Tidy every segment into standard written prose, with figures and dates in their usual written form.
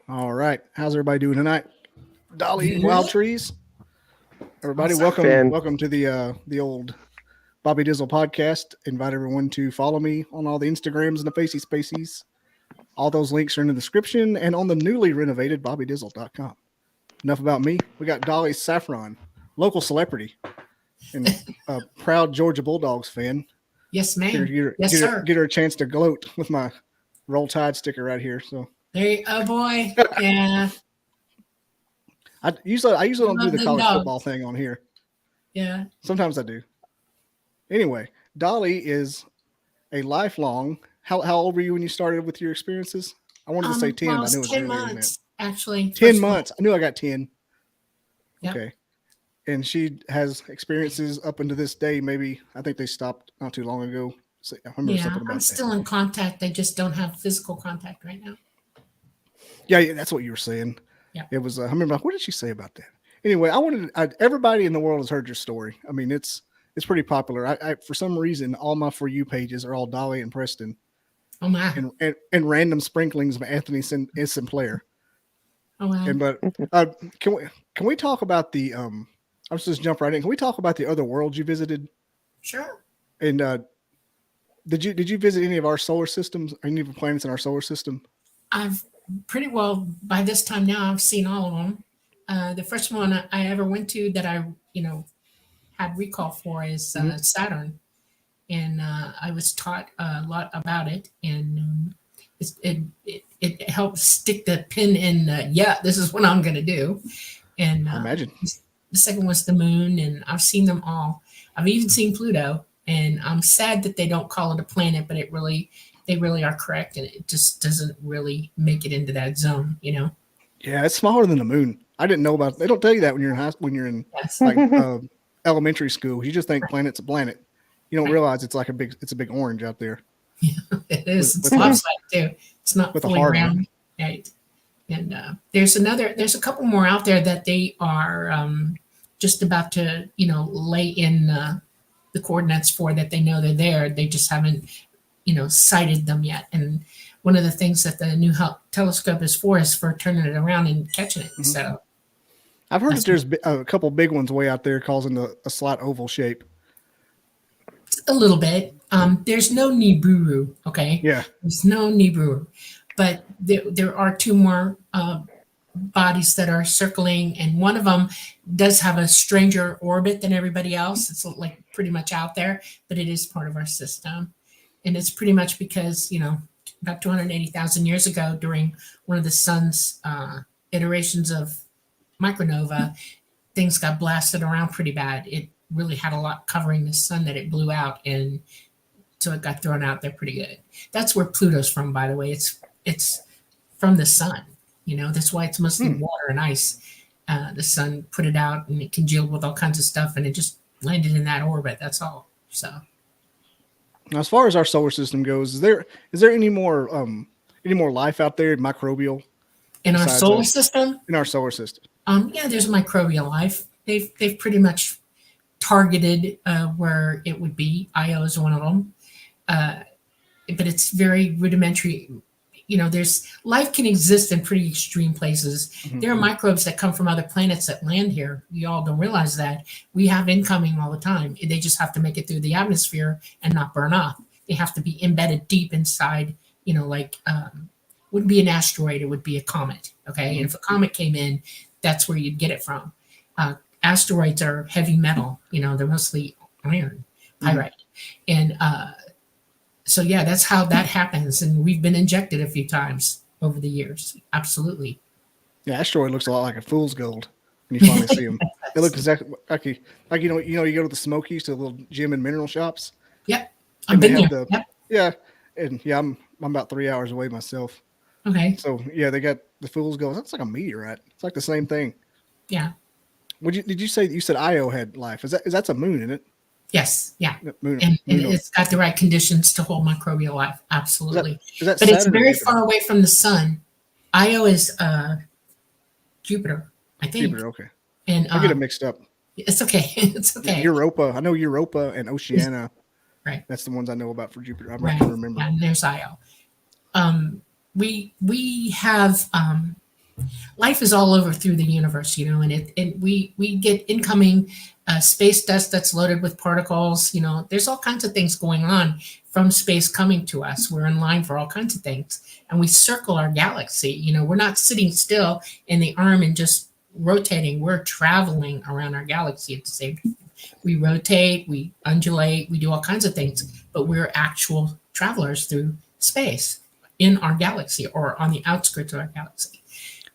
All right. How's everybody doing tonight? Dolly, Good. Wild Trees. Everybody, Awesome. welcome to the old Bobby Dizzle podcast. Invite everyone to follow me on all the Instagrams and the Facey Spacies. All those links are in the description and on the newly renovated BobbyDizzle.com. Enough about me. We got Dolly Safran, local celebrity and a proud Georgia Bulldogs fan. Yes, Get ma'am. her, Yes, get her- sir. get her a chance to gloat with my Roll Tide sticker right here. So Oh boy. Yeah. I usually don't do Love the them college dogs. football thing on here. Yeah. Sometimes I do. Anyway, Dolly is a lifelong. How old were you when you started with your experiences? I wanted to say 10. Well, I it's knew it was 10 earlier than that. months, actually. 10 First months. I knew I got 10. Yep. Okay. And she has experiences up into this day. Maybe I think they stopped not too long ago. So I remember Yeah, something about I'm that. still in contact. They just don't have physical contact right now. Yeah, that's what you were saying. Yeah. It was. I remember. What did she say about that? Anyway, everybody in the world has heard your story. I mean, it's pretty popular. I for some reason, all my For You pages are all Dolly and Preston, Oh my. and random sprinklings of Anthony and Sinclair. Oh wow. And but can we talk about the I'll just jump right in. Can we talk about the other worlds you visited? Sure. And did you visit any of our solar systems? Any of the planets in our solar system? I've pretty well by this time now I've seen all of them. The first one I ever went to that I had recall for is Saturn, and I was taught a lot about it, and it helped stick the pin in. Yeah, this is what I'm going to do. And I imagine. The second was the moon, and I've seen them all. I've even seen Pluto, and I'm sad that they don't call it a planet, but they really are correct, and it just doesn't really make it into that zone, Yeah, it's smaller than the moon. I didn't know about. They don't tell you that when you're in when you're in Yes. like elementary school. You just think planet's a planet. You don't Right. realize it's a big orange out there. It is. With It's lopsided too. It's not with a fully heart on round, right? And there's a couple more out there that they are just about to, lay in the coordinates for that. They know they're there. They just haven't, sighted them yet. And one of the things that the new telescope is for turning it around and catching it. Mhm. So I've heard that That's- there's a couple big ones way out there causing a slight oval shape. a little bit. There's no Nibiru, okay? Yeah. There's no Nibiru, but there are two more bodies that are circling, and one of them does have a stranger orbit than everybody else. It's like pretty much out there, but it is part of our system, and it's pretty much because about 280,000 years ago, during one of the sun's iterations of micronova, things got blasted around pretty bad. It really had a lot covering the sun that it blew out, and so it got thrown out there pretty good. That's where Pluto's from, by the way. It's from the sun. That's why it's mostly water and ice. The sun put it out, and it congealed with all kinds of stuff, and it just landed in that orbit. That's all. So Now, as far as our solar system goes, is there any more life out there, microbial, in our besides solar us? system, In our solar system? yeah, there's microbial life. They've pretty much targeted where it would be. Io is one of them, but it's very rudimentary. There's life can exist in pretty extreme places. Mhm. There are microbes that come from other planets that land here. You all don't realize that. We have incoming all the time. They just have to make it through the atmosphere and not burn off. They have to be embedded deep inside, wouldn't be an asteroid, it would be a comet. Okay. And if a comet came in, that's where you'd get it from. Asteroids are heavy metal, they're mostly iron, pyrite. And so yeah, that's how that happens. And we've been injected a few times over the years. Absolutely. Yeah, asteroid looks a lot like a fool's gold when you finally see them. They look exactly like you go to the Smokies, to the little gym and mineral shops. Yep. I've And they been have there. the Yep. yeah, and yeah, I'm about 3 hours away myself. Okay. So yeah, they got the fool's gold. That's like a meteorite. It's like the same thing. Yeah. Did you say you said Io had life? That's a moon, isn't it? Yes. Yeah. Moon. And moon it's got the right conditions to hold microbial life. Absolutely. is that But it's Saturn or very Jupiter? far away from the sun. Io is Jupiter, I think. Jupiter, okay. And I get it mixed up. it's okay. It's okay. Europa. I know Europa and Oceania. Right. That's the ones I know about for Jupiter. I Right. can remember. And there's Io. We have life is all over through the universe, and we get incoming space dust that's loaded with particles. There's all kinds of things going on from space coming to us. We're in line for all kinds of things, and we circle our galaxy. We're not sitting still in the arm and just rotating. We're traveling around our galaxy at the same time. We rotate, we undulate, we do all kinds of things, but we're actual travelers through space in our galaxy or on the outskirts of our galaxy.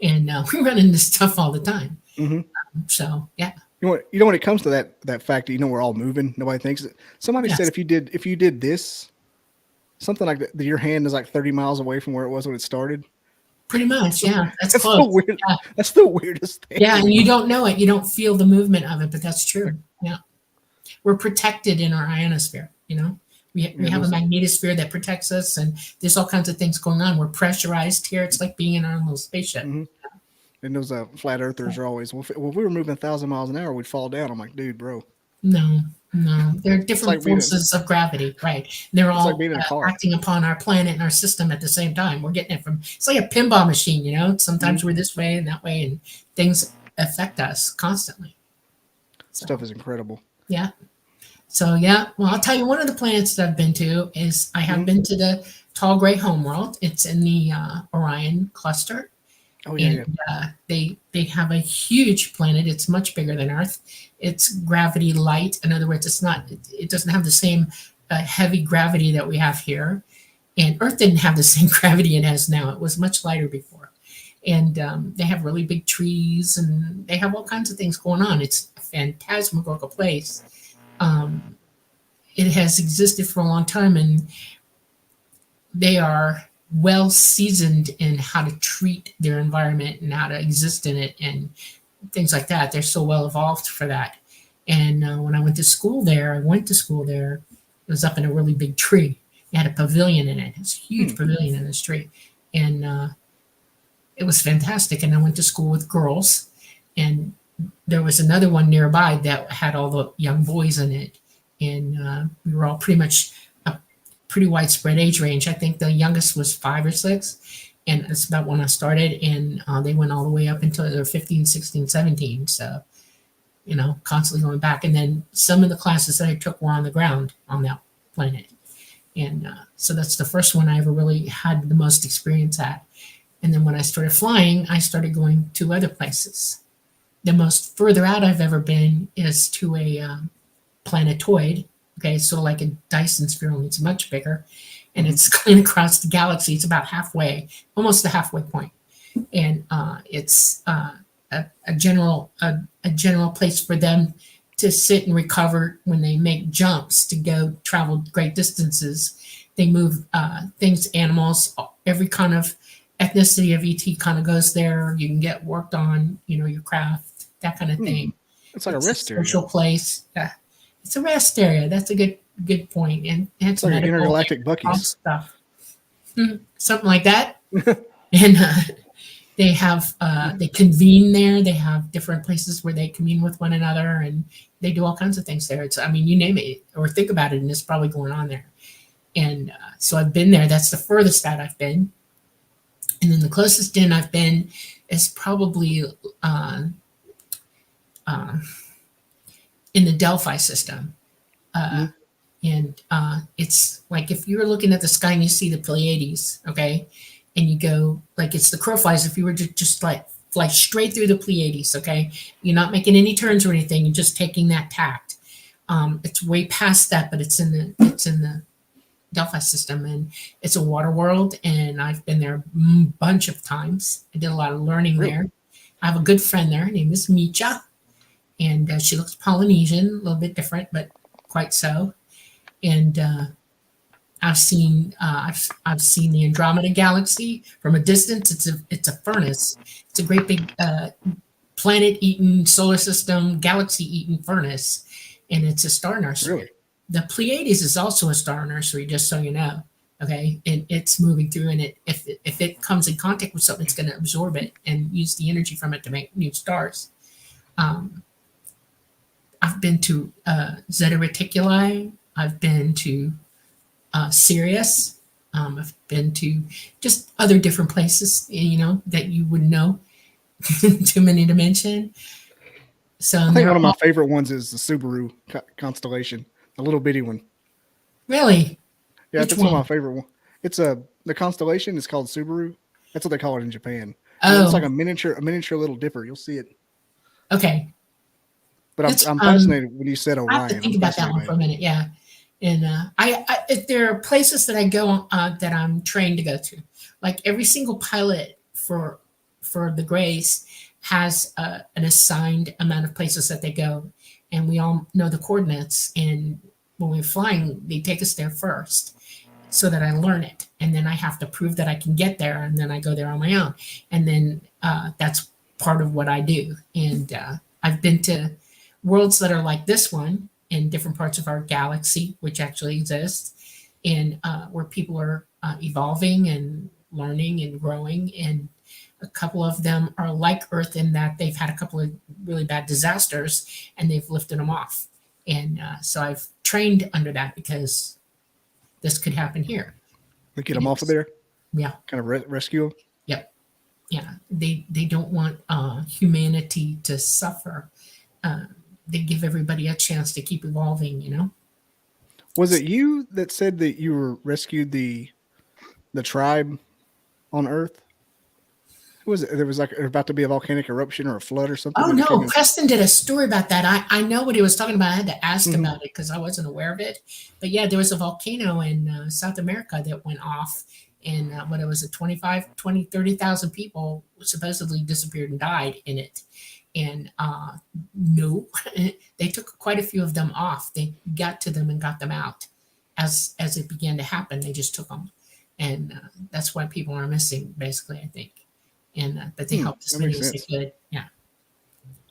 And we run into stuff all the time. Mm-hmm. So, yeah. When it comes to that fact that, we're all moving, nobody thinks it. Somebody said if you did this, something like that, your hand is like 30 miles away from where it was when it started. Pretty much, yeah. That's close. Weird. Yeah. That's the weirdest thing. Yeah, and you don't know it. You don't feel the movement of it, but that's true. Yeah. We're protected in our ionosphere, We have a magnetosphere that protects us, and there's all kinds of things going on. We're pressurized here. It's like being in our own little spaceship. Mm-hmm. And those flat earthers are always, well, if we were moving 1,000 miles an hour, we'd fall down. I'm like, dude, bro. No. There are different forces of gravity, right? They're all acting upon our planet and our system at the same time. We're getting it it's like a pinball machine, Sometimes we're this way and that way, and things affect us constantly. Stuff is incredible. Yeah. So, yeah. Well, I'll tell you, one of the planets that I've been to is I have been to the Tall Gray Homeworld. It's in the Orion cluster. Oh, yeah. And they have a huge planet. It's much bigger than Earth. It's gravity light. In other words, it doesn't have the same heavy gravity that we have here. And Earth didn't have the same gravity it has now. It was much lighter before. And they have really big trees, and they have all kinds of things going on. It's a phantasmagorical place. It has existed for a long time, and they are well seasoned in how to treat their environment and how to exist in it and things like that. They're so well evolved for that. And when I went to school there, it was up in a really big tree. It had a pavilion in it. It's a huge pavilion in this tree. And it was fantastic. And I went to school with girls, and there was another one nearby that had all the young boys in it. And we were all pretty much pretty widespread age range. I think the youngest was 5 or 6, and that's about when I started, and they went all the way up until they were 15, 16, 17. So, constantly going back. And then some of the classes that I took were on the ground on that planet. And so that's the first one I ever really had the most experience at. And then when I started flying, I started going to other places. The most further out I've ever been is to a planetoid. Okay, so like a Dyson sphere, only it's much bigger, and it's clean across the galaxy. It's about halfway, almost the halfway point, and it's a general place for them to sit and recover when they make jumps to go travel great distances. They move things, animals, every kind of ethnicity of ET kind of goes there. You can get worked on, your craft, that kind of thing. It's like a rest area. Social place. Yeah. It's a rest area. That's a good point. And it's like intergalactic Buc-ee's stuff, something like that. And they have they convene there. They have different places where they commune with one another, and they do all kinds of things there. You name it or think about it, and it's probably going on there. And so I've been there. That's the furthest out I've been. And then the closest in I've been is probably in the Delphi system. And it's like if you're looking at the sky and you see the Pleiades, okay, and you go, like it's the crow flies, if you were to just like fly straight through the Pleiades, okay, you're not making any turns or anything, you're just taking that tact. It's way past that, but it's in the Delphi system, and it's a water world, and I've been there a bunch of times. I did a lot of learning there. I have a good friend there. Her name is Micha. And she looks Polynesian, a little bit different, but quite so. And I've seen the Andromeda Galaxy from a distance. It's a furnace. It's a great big planet-eating, solar system, galaxy-eating furnace, and it's a star nursery. Really? The Pleiades is also a star nursery, just so you know. Okay, and it's moving through, and if it comes in contact with something, it's going to absorb it and use the energy from it to make new stars. I've been to Zeta Reticuli. I've been to Sirius. I've been to just other different places, that you would know. too many to mention. So I think they're one of my all favorite ones is the Subaru constellation, the little bitty one. really. Yeah, Which that's one of one? my favorite one. It's the constellation is called Subaru. That's what they call it in Japan, and it looks like Oh, a miniature little dipper. You'll see it. okay. But It's I'm fascinated when you said I have to Orion. I'm think about that fascinated one by for it. a minute. Yeah. And if there are places that I go that I'm trained to go to, like every single pilot for the Grace has an assigned amount of places that they go, and we all know the coordinates. And when we're flying, they take us there first, so that I learn it, and then I have to prove that I can get there, and then I go there on my own, and then that's part of what I do. And I've been to worlds that are like this one in different parts of our galaxy, which actually exists, and where people are evolving and learning and growing. And a couple of them are like Earth in that they've had a couple of really bad disasters and they've lifted them off. And so I've trained under that because this could happen here. We get And them off of it's, there, yeah, kind of rescue them. yep, yeah. They don't want humanity to suffer. Uh, they give everybody a chance to keep evolving. You know. Was it you that said that you were rescued the tribe on Earth? Who was it? There was like about to be a volcanic eruption or a flood or something. Oh And it came no, in. Preston did a story about that. I know what he was talking about. I had to ask Mhm. about it because I wasn't aware of it. But yeah, there was a volcano in South America that went off, and what it was, 25, 20, 30,000 people supposedly disappeared and died in it. And no, they took quite a few of them off. They got to them and got them out as it began to happen. They just took them, and that's why people are missing, basically, I think. And but they helped as That many makes as they sense. could. Yeah,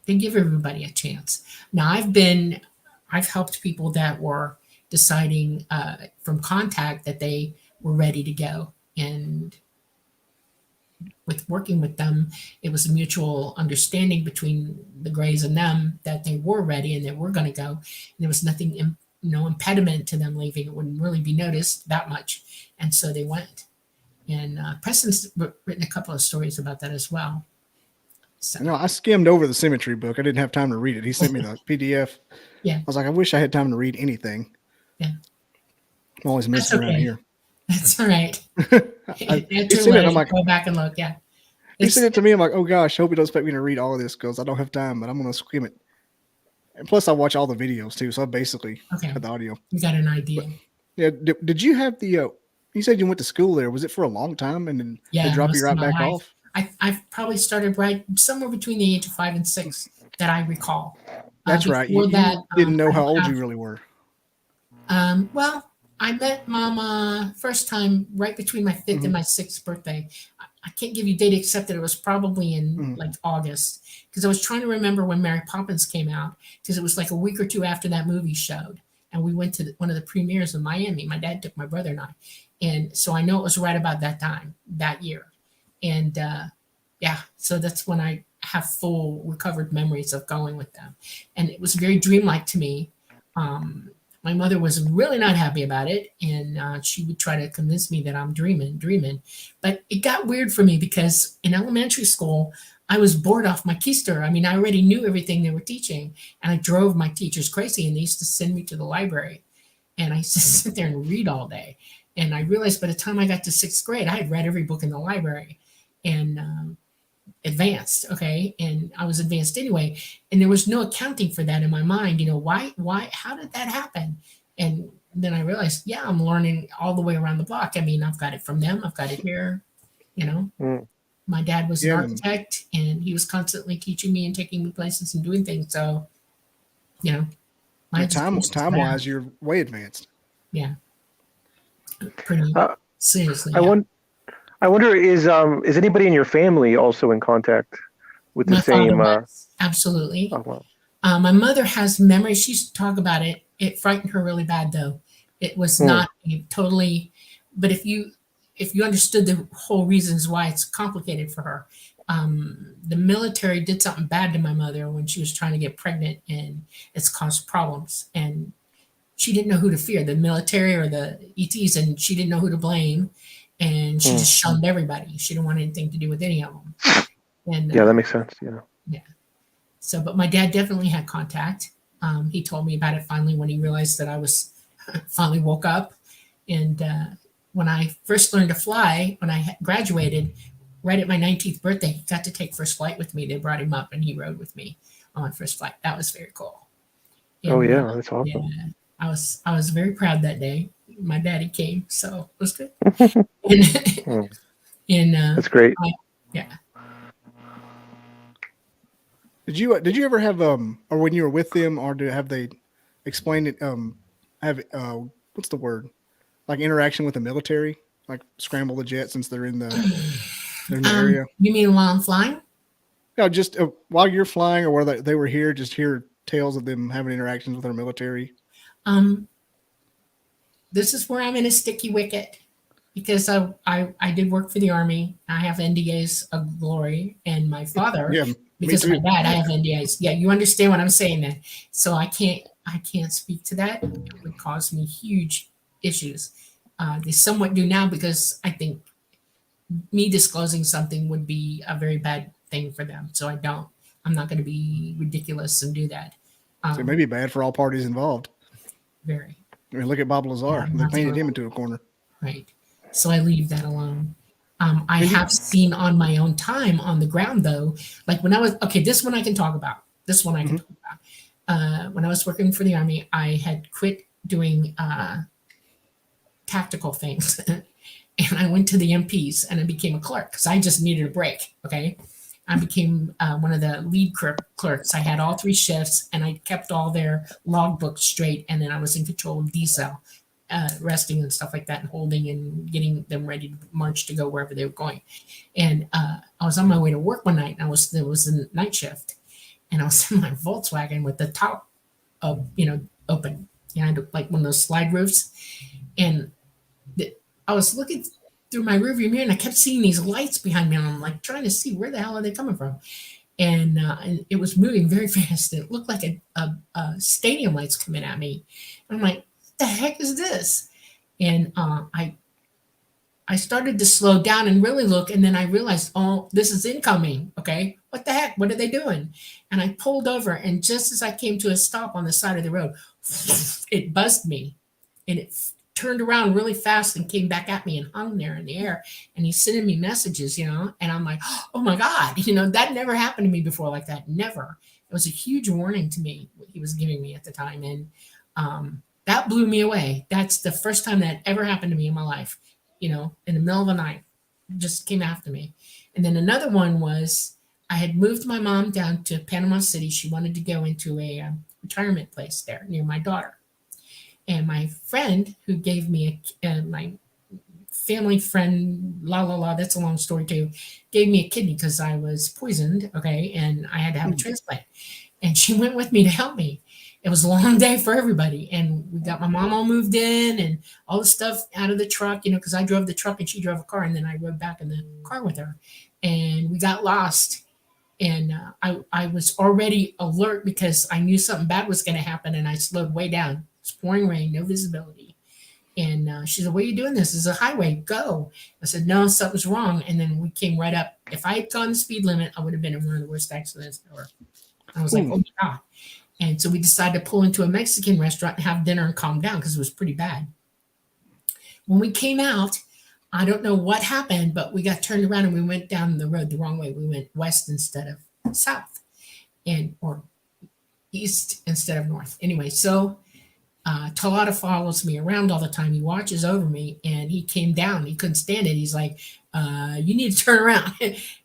they give everybody a chance. Now I've helped people that were deciding from contact that they were ready to go, and with working with them, it was a mutual understanding between the Greys and them that they were ready and they were going to go. And there was nothing, no impediment to them leaving. It wouldn't really be noticed that much, and so they went. And Preston's written a couple of stories about that as well. So You know, I skimmed over the Symmetry book. I didn't have time to read it. He sent me the PDF. yeah, I was like, I wish I had time to read anything. yeah, I'm always that's missing around okay. here. That's all right. He After sent it. I'm lunch, like, go back and look. Yeah, he it's sent it to me. I'm like, oh gosh, hope he don't expect me to read all of this because I don't have time, but I'm gonna skim it. And plus, I watch all the videos too, so I basically okay. have the audio. You got an But idea. yeah, did you have the? You said you went to school there. Was it for a long time, and then they Yeah, drop you most of right my back life. off? I've probably started right somewhere between the age of 5 and 6 that I recall. That's right. Before that, You didn't know I how don't old have. you really were. Well, I met Mama first time right between my fifth and Hmm. my sixth birthday. I can't give you date except that it was probably in Hmm. like August because I was trying to remember when Mary Poppins came out because it was like a week or two after that movie showed, and we went to one of the premieres in Miami. My dad took my brother and I, and so I know it was right about that time that year, and yeah, so that's when I have full recovered memories of going with them, and it was very dreamlike to me. Um, my mother was really not happy about it, and she would try to convince me that I'm dreaming. But it got weird for me because in elementary school, I was bored off my keister. I mean, I already knew everything they were teaching, and I drove my teachers crazy, and they used to send me to the library, and I used to sit there and read all day. And I realized by the time I got to sixth grade, I had read every book in the library, and advanced, okay, and I was advanced anyway, and there was no accounting for that in my mind. Why, how did that happen? And then I realized, yeah, I'm learning all the way around the block. I mean, I've got it from them, I've got it here. you know Mm. my dad was an Yeah, and architect, and he was constantly teaching me and taking me places and doing things. So you know my yeah, education's time wise, vast. you're way advanced. Yeah, pretty Uh, seriously. I Yeah, want. I wonder is anybody in your family also in contact with the my father same? was absolutely. Oh, well. My mother has memories. She used to talk about it. It frightened her really bad, though. It was Hmm. not a totally. But if you understood the whole reasons why it's complicated for her, the military did something bad to my mother when she was trying to get pregnant, and it's caused problems. And she didn't know who to fear, the military or the ETs, and she didn't know who to blame. And she Hmm. just shunned everybody. She didn't want anything to do with any of them. And Yeah, that makes sense. Yeah. so, but my dad definitely had contact. He told me about it finally when he realized that I was finally woke up. And when I first learned to fly, when I graduated, right at my 19th birthday, he got to take first flight with me. They brought him up and he rode with me on my first flight. That was very cool. And, Oh yeah, that's awesome. yeah, I was very proud that day. My daddy came, so it was good. And, Hmm, and that's great. yeah. Did you ever have or when you were with them, or have they explained it have what's the word, like interaction with the military, like scramble the jet since they're in the area? You mean while I'm flying? No, just while you're flying, or whether they were here, just hear tales of them having interactions with our military. Um, this is where I'm in a sticky wicket because I did work for the Army. I have NDAs of glory, and my father, Yeah, me because of my too. dad, I have NDAs. Yeah, you understand what I'm saying then. So I can't speak to that. It would cause me huge issues. They somewhat do now because I think me disclosing something would be a very bad thing for them. So I don't. I'm not going to be ridiculous and do that. So it may be bad for all parties involved. Very. I mean, look at Bob Lazar. Yeah, They painted him into a corner. right. So I leave that alone. I And you- have seen on my own time on the ground though, like when I was okay, this one I can talk about. This one I can talk about. When I was working for the Army, I had quit doing tactical things, and I went to the MPs and I became a clerk because I just needed a break. Okay, I became one of the lead clerks. I had all three shifts, and I kept all their logbooks straight, and then I was in control of D-cell. Resting and stuff like that, and holding and getting them ready to march to go wherever they were going. And I was on my way to work one night, and there was a night shift, and I was in my Volkswagen with the top, open, like one of those slide roofs, and I was looking through my rearview mirror, and I kept seeing these lights behind me, and I'm like trying to see where the hell are they coming from, and it was moving very fast. It looked like a stadium lights coming at me, and I'm like, the heck is this? And I started to slow down and really look, and then I realized, oh, this is incoming. Okay, what the heck? What are they doing? And I pulled over, and just as I came to a stop on the side of the road, it buzzed me, and it turned around really fast and came back at me and hung there in the air. And he's sending me messages, and I'm like, oh my God, that never happened to me before like that. Never. It was a huge warning to me what he was giving me at the time, and that blew me away. That's the first time that ever happened to me in my life, in the middle of the night, just came after me. And then another one was I had moved my mom down to Panama City. She wanted to go into a retirement place there near my daughter. And my friend who gave me my family friend, that's a long story too, gave me a kidney because I was poisoned, okay, and I had to have a transplant. And she went with me to help me. It was a long day for everybody. And we got my mom all moved in and all the stuff out of the truck, because I drove the truck and she drove a car. And then I rode back in the car with her. And we got lost. And I was already alert because I knew something bad was going to happen. And I slowed way down. It was pouring rain, no visibility. And she said, "What are you doing? This is a highway. Go." I said, "No, something's wrong." And then we came right up. If I had gone the speed limit, I would have been in one of the worst accidents ever. I was like, oh my God. And so we decided to pull into a Mexican restaurant and have dinner and calm down because it was pretty bad. When we came out, I don't know what happened, but we got turned around and we went down the road the wrong way. We went west instead of south, or east instead of north. Anyway, so Talata follows me around all the time. He watches over me, and he came down. He couldn't stand it. He's like, you need to turn around.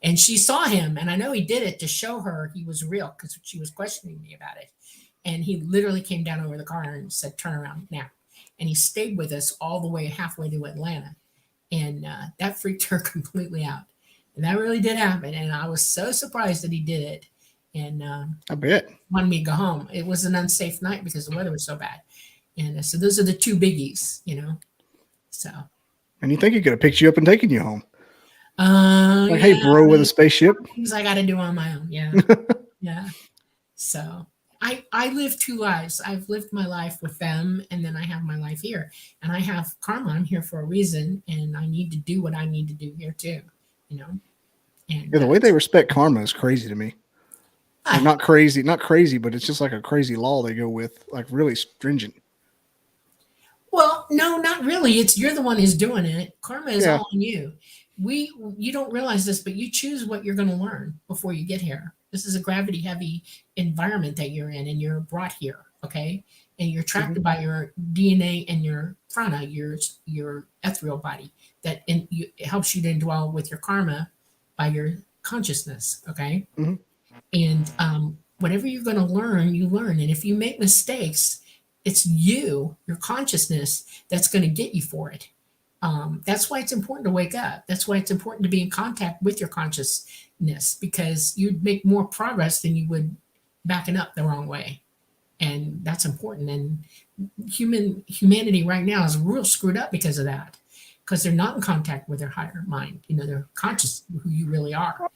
And she saw him, and I know he did it to show her he was real because she was questioning me about it. And he literally came down over the car and said, "Turn around now." And he stayed with us all the way halfway to Atlanta. And that freaked her completely out. And that really did happen. And I was so surprised that he did it. And I bet. wanted me to go home. It was an unsafe night because the weather was so bad. And so those are the two biggies, So. And you think he could have picked you up and taken you home? Like, hey, bro, with a spaceship. Things I got to do on my own. Yeah. Yeah. So I live two lives. I've lived my life with them, and then I have my life here. And I have karma. I'm here for a reason, and I need to do what I need to do here too. And Yeah, the way they respect karma is crazy to me. Like, not crazy, but it's just like a crazy law they go with, like really stringent. well, no, not really. It's you're the one who's doing it. Karma is Yeah. all on you. You don't realize this, but you choose what you're going to learn before you get here. This is a gravity heavy environment that you're in, and you're brought here. Okay, and you're attracted by your DNA and your prana, your ethereal body it helps you to dwell with your karma by your consciousness. Okay, Mhm. and whatever you're going to learn, you learn, and if you make mistakes, it's your consciousness that's going to get you for it. That's why it's important to wake up. That's why it's important to be in contact with your consciousness, because you'd make more progress than you would backing up the wrong way. And that's important. And humanity right now is real screwed up because of that, because they're not in contact with their higher mind. They're conscious of who you really are.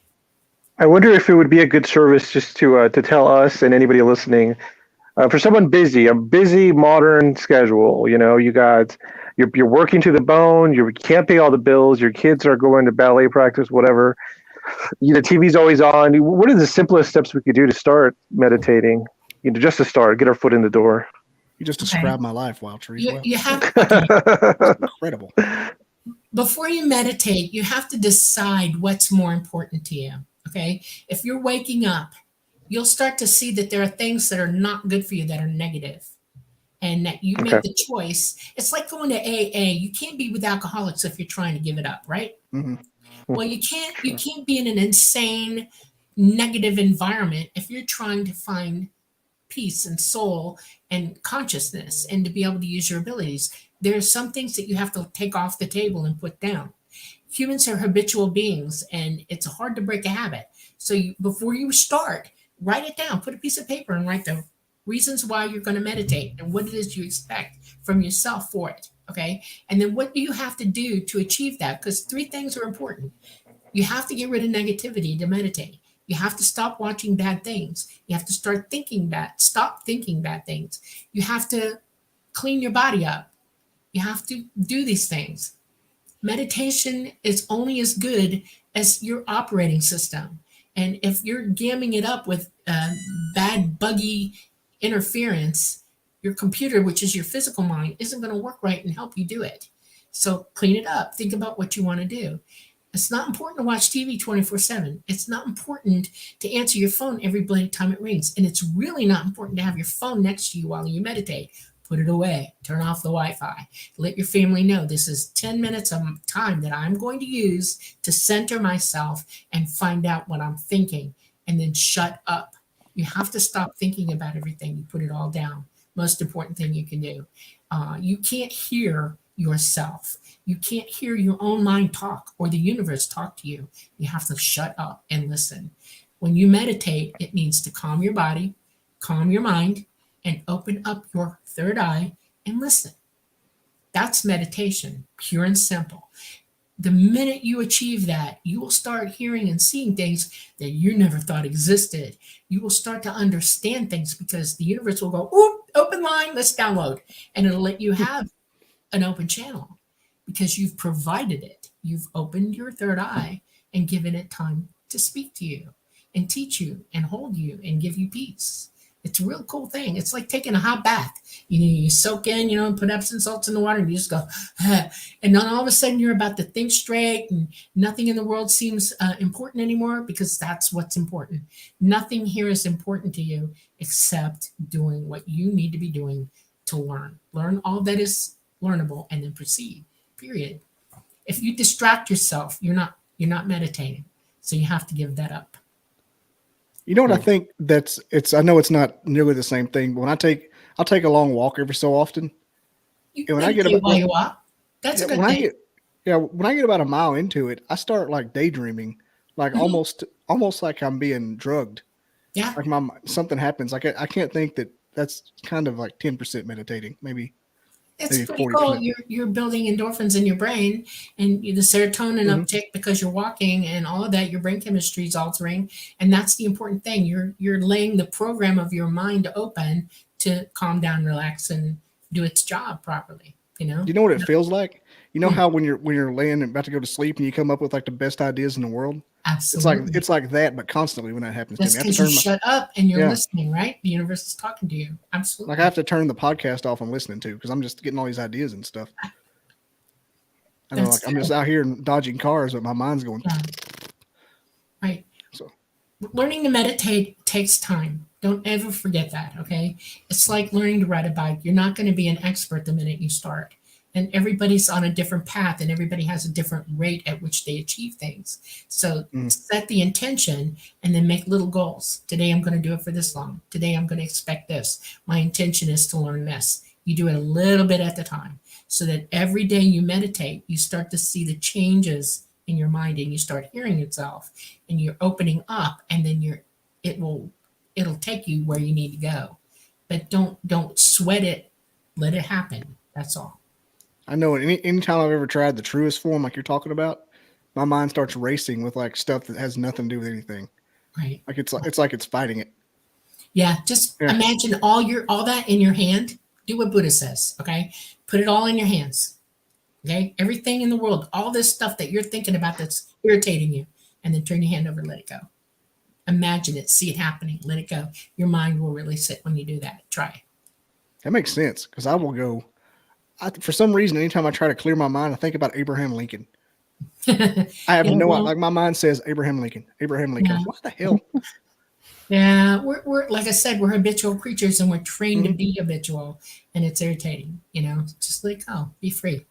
I wonder if it would be a good service just to tell us and anybody listening, for someone busy, a busy modern schedule. You're working to the bone. You can't pay all the bills. Your kids are going to ballet practice, whatever. The TV's always on. What are the simplest steps we could do to start meditating? Just to start, get our foot in the door. You just described my life, Wild Trees. You have okay. Incredible. Before you meditate, you have to decide what's more important to you. Okay, if you're waking up, you'll start to see that there are things that are not good for you, that are negative, and that you make the choice. It's like going to AA. You can't be with alcoholics if you're trying to give it up, right? Mm-hmm. Well, you can't be in an insane negative environment if you're trying to find peace and soul and consciousness and to be able to use your abilities. There are some things that you have to take off the table and put down. Humans are habitual beings, and it's hard to break a habit. So before you start, write it down. Put a piece of paper and write the reasons why you're going to meditate and what it is you expect from yourself for it. Okay. And then what do you have to do to achieve that? Because 3 things are important. You have to get rid of negativity to meditate. You have to stop watching bad things. You have to stop thinking bad things. You have to clean your body up. You have to do these things. Meditation is only as good as your operating system. And if you're gamming it up with bad, buggy interference, your computer, which is your physical mind, isn't going to work right and help you do it. So clean it up. Think about what you want to do. It's not important to watch TV 24/7. It's not important to answer your phone every blank time it rings. And it's really not important to have your phone next to you while you meditate. Put it away. Turn off the Wi-Fi. Let your family know this is 10 minutes of time that I'm going to use to center myself and find out what I'm thinking, and then shut up. You have to stop thinking about everything. You put it all down. Most important thing you can do. You can't hear yourself. You can't hear your own mind talk or the universe talk to you. You have to shut up and listen. When you meditate, it means to calm your body, calm your mind, and open up your third eye and listen. That's meditation, pure and simple. The minute you achieve that, you will start hearing and seeing things that you never thought existed. You will start to understand things because the universe will go, oop, open line, let's download. And it'll let you have an open channel because you've provided it. You've opened your third eye and given it time to speak to you and teach you and hold you and give you peace. It's a real cool thing. It's like taking a hot bath. You soak in, put Epsom salts in the water, and you just go, and then all of a sudden you're about to think straight, and nothing in the world seems important anymore because that's what's important. Nothing here is important to you except doing what you need to be doing to learn. Learn all that is learnable, and then proceed. Period. If you distract yourself, you're not meditating. So you have to give that up. You know what I think I know it's not nearly the same thing, but I'll take a long walk every so often. When I get about while you walk, that's a good thing. When I get about a mile into it, I start like daydreaming, like almost like I'm being drugged. Yeah. Like something happens. Like I can't think that's kind of like 10% meditating, maybe. It's pretty cool. You're building endorphins in your brain, and the serotonin uptick because you're walking, and all of that. Your brain chemistry is altering, and that's the important thing. You're laying the program of your mind open to calm down, relax, and do its job properly. You know what it feels like? You know how when you're laying and about to go to sleep and you come up with like the best ideas in the world, Absolutely. it's like that, but constantly when that happens That's to me, I have to because you turn my shut up and you're Yeah. listening, right? The universe is talking to you. Absolutely. like I have to turn the podcast off I'm listening to because I'm just getting all these ideas and stuff. I know, That's like I'm just good. out here dodging cars, but my mind's going. Yeah. Right. So Learning to meditate takes time. Don't ever forget that, okay? It's like learning to ride a bike. You're not going to be an expert the minute you start. And everybody's on a different path and everybody has a different rate at which they achieve things. So Mm. set the intention and then make little goals. Today I'm going to do it for this long. Today I'm going to expect this. My intention is to learn this. You do it a little bit at a time so that every day you meditate, you start to see the changes in your mind and you start hearing yourself and you're opening up and then it'll take you where you need to go. But don't sweat it. Let it happen. That's all. I know anytime I've ever tried the truest form, like you're talking about, my mind starts racing with like stuff that has nothing to do with anything. Right. Like it's fighting it. Yeah. Just Yeah. imagine all that in your hand. Do what Buddha says. Okay. Put it all in your hands. Okay. Everything in the world, all this stuff that you're thinking about that's irritating you, and then turn your hand over and let it go. Imagine it, see it happening, let it go. Your mind will really sit when you do that. Try. That makes sense because I will go. For some reason, anytime I try to clear my mind, I think about Abraham Lincoln. I have Yeah, no well, like my mind says Abraham Lincoln. Abraham Lincoln. Yeah. What the hell? Yeah, we're like I said, we're habitual creatures and we're trained to Mhm. be habitual, and it's irritating. Just let it go, be free.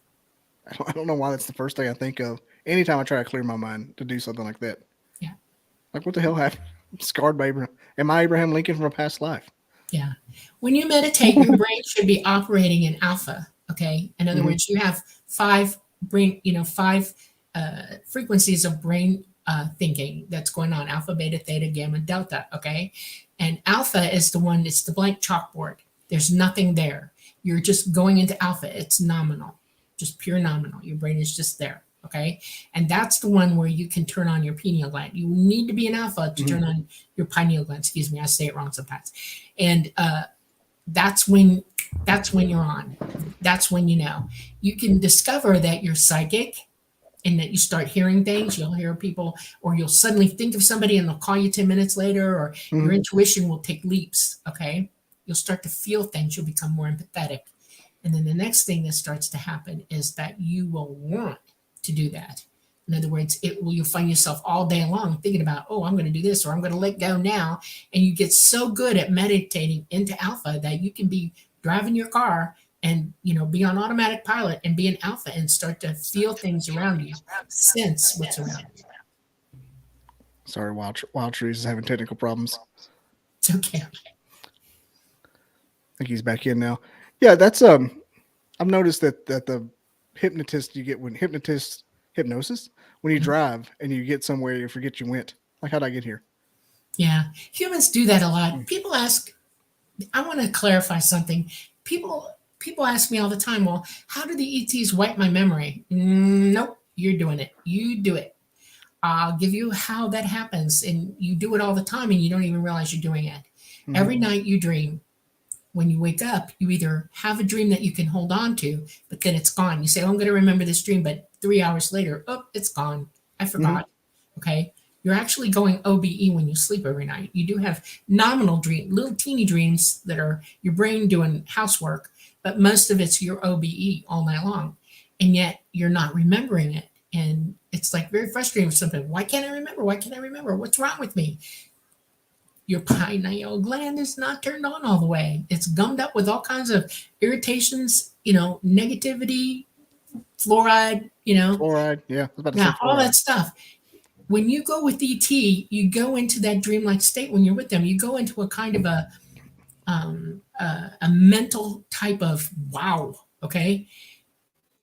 I don't know why that's the first thing I think of anytime I try to clear my mind to do something like that. Yeah. Like what the hell happened? I'm scarred by Abraham. Am I Abraham Lincoln from a past life? Yeah. When you meditate, your brain should be operating in alpha. Okay. In other Mhm. words, you have five frequencies of brain thinking that's going on: alpha, beta, theta, gamma, delta. Okay. And alpha is the one, it's the blank chalkboard. There's nothing there. You're just going into alpha. It's nominal, just pure nominal. Your brain is just there. Okay. And that's the one where you can turn on your pineal gland. You need to be an alpha to turn on your pineal gland. Excuse me. I say it wrong sometimes. And that's when you're on. That's when you can discover that you're psychic and that you start hearing things. You'll hear people, or you'll suddenly think of somebody and they'll call you 10 minutes later, or your intuition will take leaps. Okay. You'll start to feel things. You'll become more empathetic. And then the next thing that starts to happen is that you will want to do that. In other words, you'll find yourself all day long thinking about, oh, I'm going to do this, or I'm going to let go now. And you get so good at meditating into alpha that you can be driving your car and be on automatic pilot and be an alpha and start to feel things around you, sense what's around you. Sorry, Wild Trees is having technical problems. It's okay. I think he's back in now. Yeah, that's I've noticed that the hypnotist you get when hypnosis when you drive and you get somewhere you forget you went. Like, how'd I get here? Yeah, humans do that a lot. People ask, I want to clarify something. People ask me all the time, well, how do the ETs wipe my memory? Nope, you're doing it. You do it. I'll give you how that happens, and you do it all the time and you don't even realize you're doing it. Every night you dream. When you wake up, you either have a dream that you can hold on to, but then it's gone. You say, oh, I'm going to remember this dream, but 3 hours later, oh, it's gone. I forgot. Okay. You're actually going OBE when you sleep every night. You do have nominal little teeny dreams that are your brain doing housework, but most of it's your OBE all night long. And yet you're not remembering it. And it's like very frustrating for something. Why can't I remember? Why can't I remember? What's wrong with me? Your pineal gland is not turned on all the way. It's gummed up with all kinds of irritations, negativity, fluoride, Fluoride, yeah. I was about to say yeah, all fluoride. that stuff. When you go with ET, you go into that dreamlike state when you're with them. You go into a kind of a mental type of wow, okay?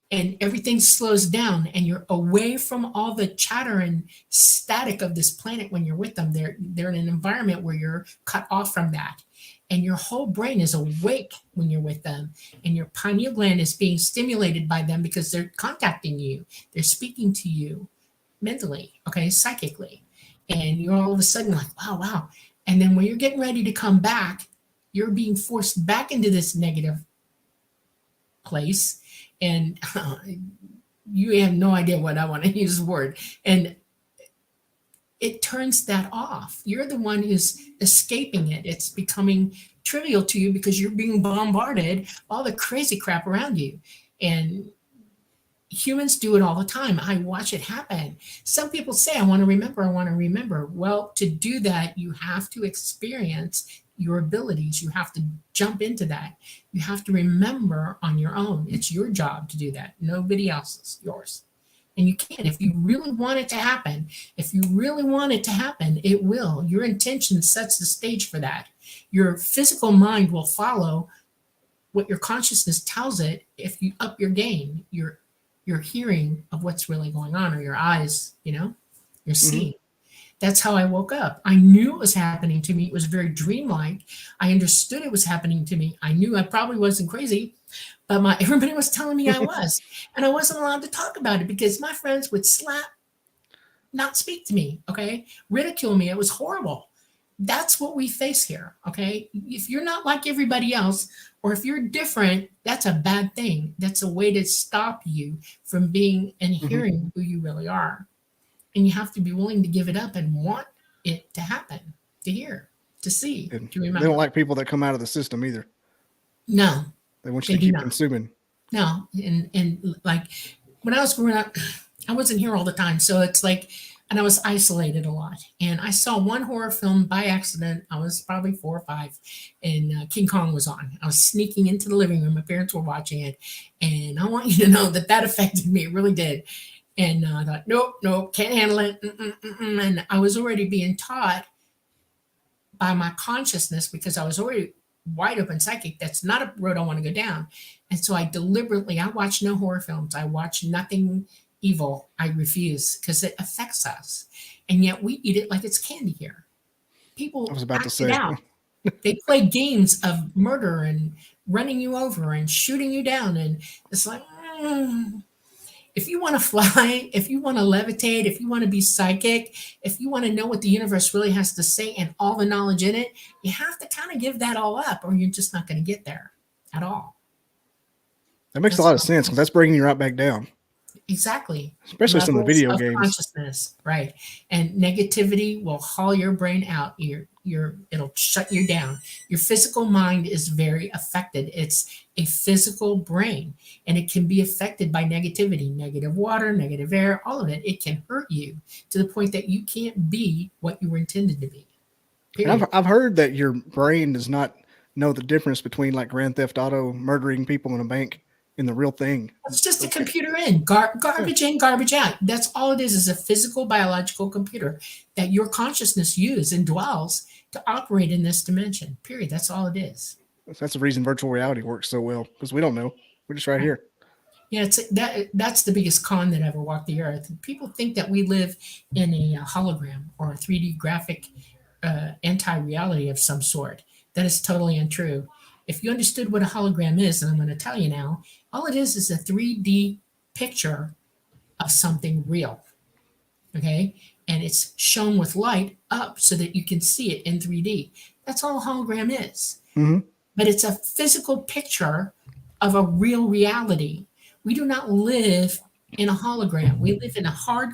And everything slows down and you're away from all the chatter and static of this planet when you're with them. They're in an environment where you're cut off from that. And your whole brain is awake when you're with them. And your pineal gland is being stimulated by them because they're contacting you. They're speaking to you mentally, okay, psychically. And you're all of a sudden like, wow. And then when you're getting ready to come back, you're being forced back into this negative place. And you have no idea what I want to use the word. And it turns that off. You're the one who's escaping it. It's becoming trivial to you because you're being bombarded all the crazy crap around you. And humans do it all the time. I watch it happen. Some people say, I want to remember, I want to remember. Well, to do that, you have to experience your abilities. You have to jump into that. You have to remember on your own. It's your job to do that. Nobody else's, yours. And you can. If you really want it to happen, if you really want it to happen, it will. Your intention sets the stage for that. Your physical mind will follow what your consciousness tells it. If you up your game, your hearing of what's really going on, or your eyes, you're seeing. That's how I woke up. I knew it was happening to me. It was very dreamlike. I understood it was happening to me. I knew I probably wasn't crazy, but everybody was telling me I was. And I wasn't allowed to talk about it because my friends would not speak to me, okay? Ridicule me. It was horrible. That's what we face here, okay? If you're not like everybody else, or if you're different, that's a bad thing. That's a way to stop you from being and hearing who you really are. And you have to be willing to give it up and want it to happen, to hear, to see, And to remember. they don't like people that come out of the system either. No. They want you to keep consuming. No. And like when I was growing up, I wasn't here all the time. So it's like, and I was isolated a lot. And I saw one horror film by accident. I was probably 4 or 5, and King Kong was on. I was sneaking into the living room. My parents were watching it. And I want you to know that affected me. It really did. And I thought, nope, can't handle it. And I was already being taught by my consciousness, because I was already wide open psychic. That's not a road I want to go down. And so I watch no horror films. I watch nothing evil. I refuse, because it affects us. And yet we eat it like it's candy here. People I was about to act say. it out. They play games of murder and running you over and shooting you down. And it's like, if you want to fly, if you want to levitate, if you want to be psychic, if you want to know what the universe really has to say and all the knowledge in it, you have to kind of give that all up, or you're just not going to get there at all. That makes a lot of sense, because that's bringing you right back down. Exactly. Especially some of the video games. Consciousness, right. And negativity will haul your brain out. It'll shut you down. Your physical mind is very affected. It's a physical brain, and it can be affected by negativity, negative water, negative air, all of it. It can hurt you to the point that you can't be what you were intended to be. I've heard that your brain does not know the difference between like Grand Theft Auto, murdering people in a bank, and the real thing. It's just a computer in, garbage in, garbage out. That's all it is a physical, biological computer that your consciousness uses and dwells to operate in this dimension, period. That's all it is. That's the reason virtual reality works so well, because we don't know. We're just right here. Yeah, that's the biggest con that ever walked the earth. People think that we live in a hologram or a 3D graphic anti-reality of some sort. That is totally untrue. If you understood what a hologram is, and I'm going to tell you now, all it is a 3D picture of something real. Okay? And it's shown with light up so that you can see it in 3D. That's all a hologram is. But it's a physical picture of a real reality. We do not live in a hologram. We live in a hard,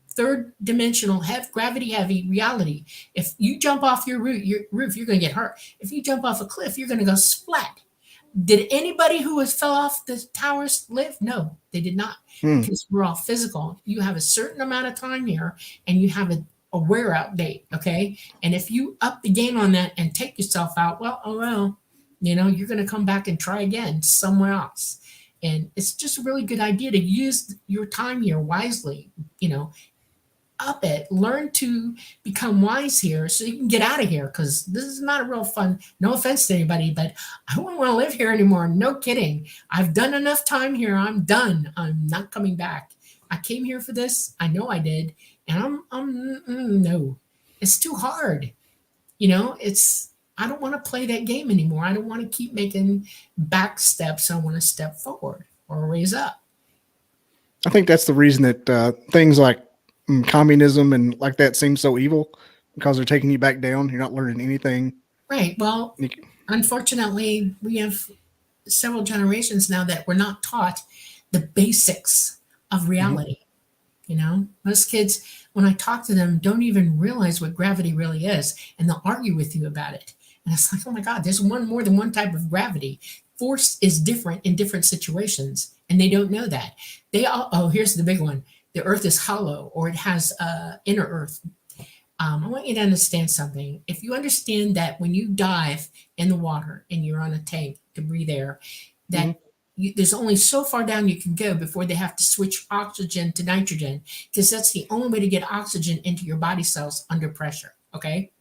third dimensional, gravity heavy reality. If you jump off your roof, you're going to get hurt. If you jump off a cliff, you're going to go splat. Did anybody who fell off the towers live? No, they did not. Because we're all physical. You have a certain amount of time here, and you have a wear out date. Okay. And if you up the game on that and take yourself out, well, you're going to come back and try again somewhere else. And it's just a really good idea to use your time here wisely, up it, learn to become wise here so you can get out of here, because this is not a real fun, no offense to anybody, but I don't want to live here anymore. No kidding. I've done enough time here. I'm done. I'm not coming back. I came here for this. I know I did. And no, it's too hard. I don't want to play that game anymore. I don't want to keep making back steps. I want to step forward or raise up. I think that's the reason that things like communism and like that seem so evil, because they're taking you back down. You're not learning anything. Right. Well, unfortunately, we have several generations now that we're not taught the basics of reality. Most kids, when I talk to them, don't even realize what gravity really is, and they'll argue with you about it. And it's like, oh my God, there's more than one type of gravity. Force is different in different situations, and they don't know that. Here's the big one. The Earth is hollow, or it has inner Earth. I want you to understand something. If you understand that when you dive in the water and you're on a tank to breathe air, that there's only so far down you can go before they have to switch oxygen to nitrogen, because that's the only way to get oxygen into your body cells under pressure. Okay?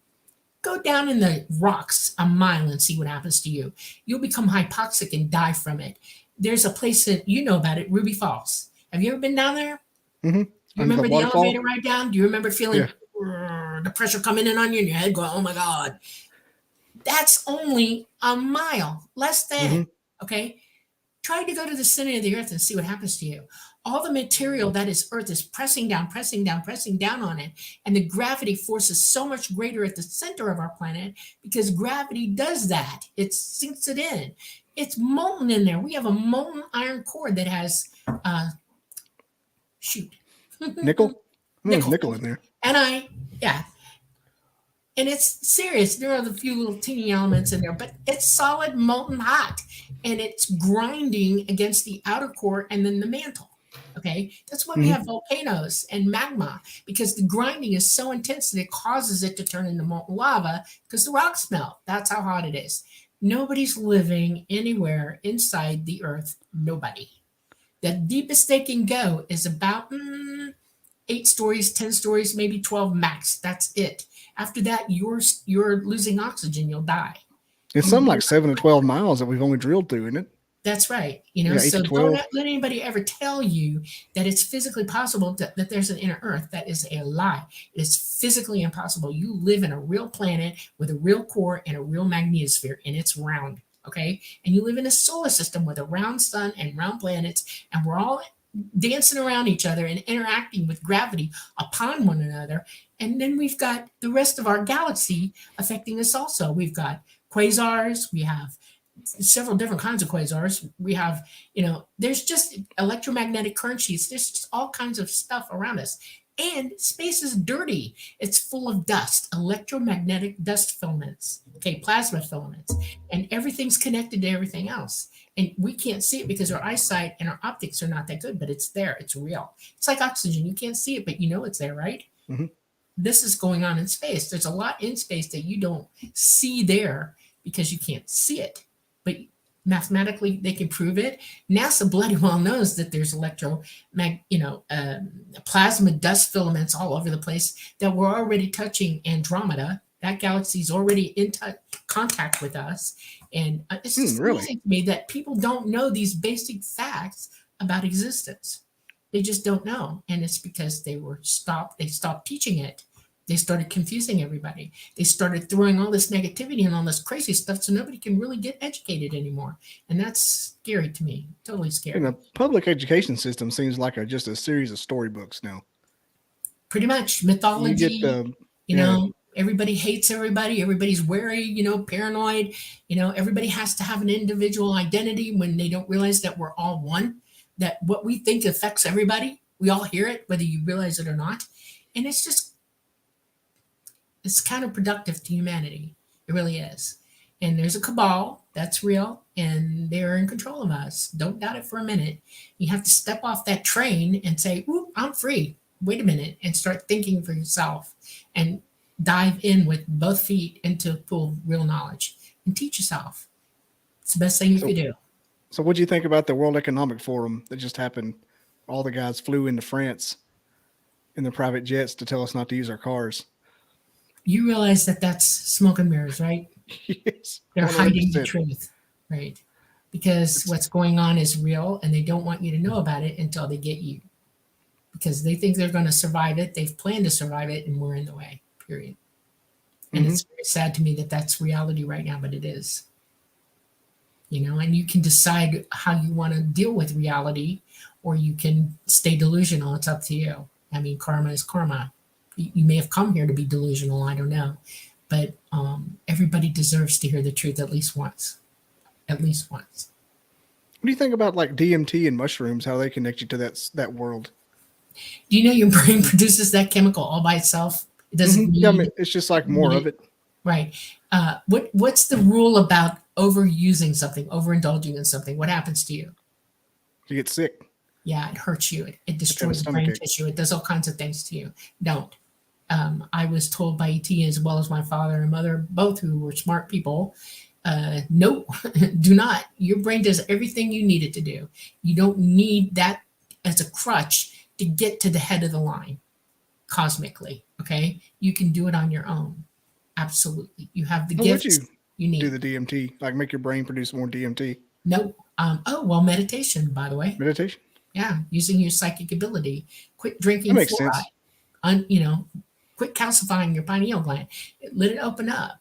Go down in the rocks a mile and see what happens to you. You'll become hypoxic and die from it. There's a place that you know about it, Ruby Falls. Have you ever been down there? Mm-hmm. You remember the elevator ride down? Do you remember feeling the pressure coming in on you and your head going, oh my God? That's only a mile, less than, okay? Try to go to the center of the earth and see what happens to you. All the material that is earth is pressing down on it. And the gravity force is so much greater at the center of our planet because gravity does that. It sinks it in. It's molten in there. We have a molten iron core that has, nickel? There's nickel in there. And it's serious. There are a few little teeny elements in there, but it's solid, molten hot. And it's grinding against the outer core and then the mantle. Okay. That's why we have volcanoes and magma, because the grinding is so intense that it causes it to turn into molten lava because the rocks melt. That's how hot it is. Nobody's living anywhere inside the earth. Nobody. The deepest they can go is about 8 stories, 10 stories, maybe 12 max. That's it. After that, you're losing oxygen. You'll die. It's something like 7 to 12 miles that we've only drilled through, isn't it? That's right. So don't let anybody ever tell you that it's physically possible that there's an inner earth. That is a lie. It is physically impossible. You live in a real planet with a real core and a real magnetosphere, and it's round. Okay. And you live in a solar system with a round sun and round planets, and we're all dancing around each other and interacting with gravity upon one another. And then we've got the rest of our galaxy affecting us also. We've got quasars. We have several different kinds of quasars. We have, there's just electromagnetic current sheets. There's just all kinds of stuff around us. And space is dirty. It's full of dust, electromagnetic dust filaments, plasma filaments, and everything's connected to everything else. And we can't see it because our eyesight and our optics are not that good, but it's there. It's real. It's like oxygen. You can't see it, but you know it's there, right? Mm-hmm. This is going on in space. There's a lot in space that you don't see there because you can't see it. But mathematically, they can prove it. NASA bloody well knows that there's plasma dust filaments all over the place that we're already touching Andromeda. That galaxy's already in contact with us. And it's just amazing to me that people don't know these basic facts about existence. They just don't know. And it's because they stopped teaching it. They started confusing everybody. They started throwing all this negativity and all this crazy stuff so nobody can really get educated anymore. And that's scary to me. Totally scary. And the public education system seems like just a series of storybooks now. Pretty much. Mythology, everybody hates everybody. Everybody's wary, paranoid. Everybody has to have an individual identity when they don't realize that we're all one, that what we think affects everybody. We all hear it, whether you realize it or not. And it's counterproductive to humanity. It really is. And there's a cabal that's real, and they're in control of us. Don't doubt it for a minute. You have to step off that train and say, "Ooh, I'm free. Wait a minute," and start thinking for yourself and dive in with both feet into full real knowledge and teach yourself. It's the best thing you could do. So what do you think about the World Economic Forum that just happened? All the guys flew into France in their private jets to tell us not to use our cars. You realize that that's smoke and mirrors, right? Yes. They're hiding the truth, right? Because what's going on is real, and they don't want you to know about it until they get you. Because they think they're going to survive it. They've planned to survive it, and we're in the way, period. And it's very sad to me that that's reality right now, but it is. And you can decide how you want to deal with reality, or you can stay delusional. It's up to you. I mean, karma is karma. You may have come here to be delusional. I don't know. But everybody deserves to hear the truth at least once. At least once. What do you think about like DMT and mushrooms, how they connect you to that world? Do you know your brain produces that chemical all by itself? It doesn't Yeah, I need mean, it's just like more of it. right. What's the rule about overusing something, overindulging in something? What happens to you? You get sick. Yeah, it hurts you. It Have destroys a brain stomachache. tissue. It does all kinds of things to you. Don't. I was told by ET as well as my father and mother, both who were smart people, no, do not. Your brain does everything you need it to do. You don't need that as a crutch to get to the head of the line cosmically. Okay. You can do it on your own. Absolutely. You have the How would gifts you you do need. the DMT? Like make your brain produce more DMT? No. Oh, well, meditation, by the way. Meditation? Yeah. Using your psychic ability. Quit drinking That makes fluoride. sense. Quit calcifying your pineal gland. Let it open up.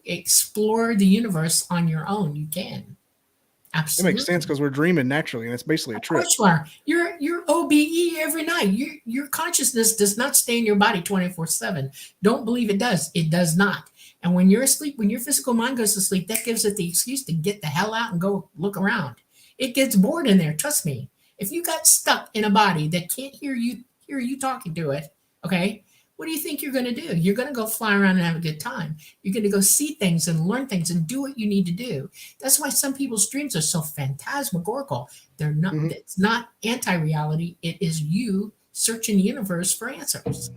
Explore the universe on your own. You can. It Absolutely. makes sense because we're dreaming naturally, and it's basically a Of trip. course you are. You're OBE every night. Your consciousness does not stay in your body 24/7. Don't believe it does. It does not. And when you're asleep, when your physical mind goes to sleep, that gives it the excuse to get the hell out and go look around. It gets bored in there. Trust me. If you got stuck in a body that can't hear you talking to it, okay, what do you think you're going to do? You're going to go fly around and have a good time. You're going to go see things and learn things and do what you need to do. That's why some people's dreams are so phantasmagorical. They're not. Mhm. It's not anti-reality. It is you searching the universe for answers.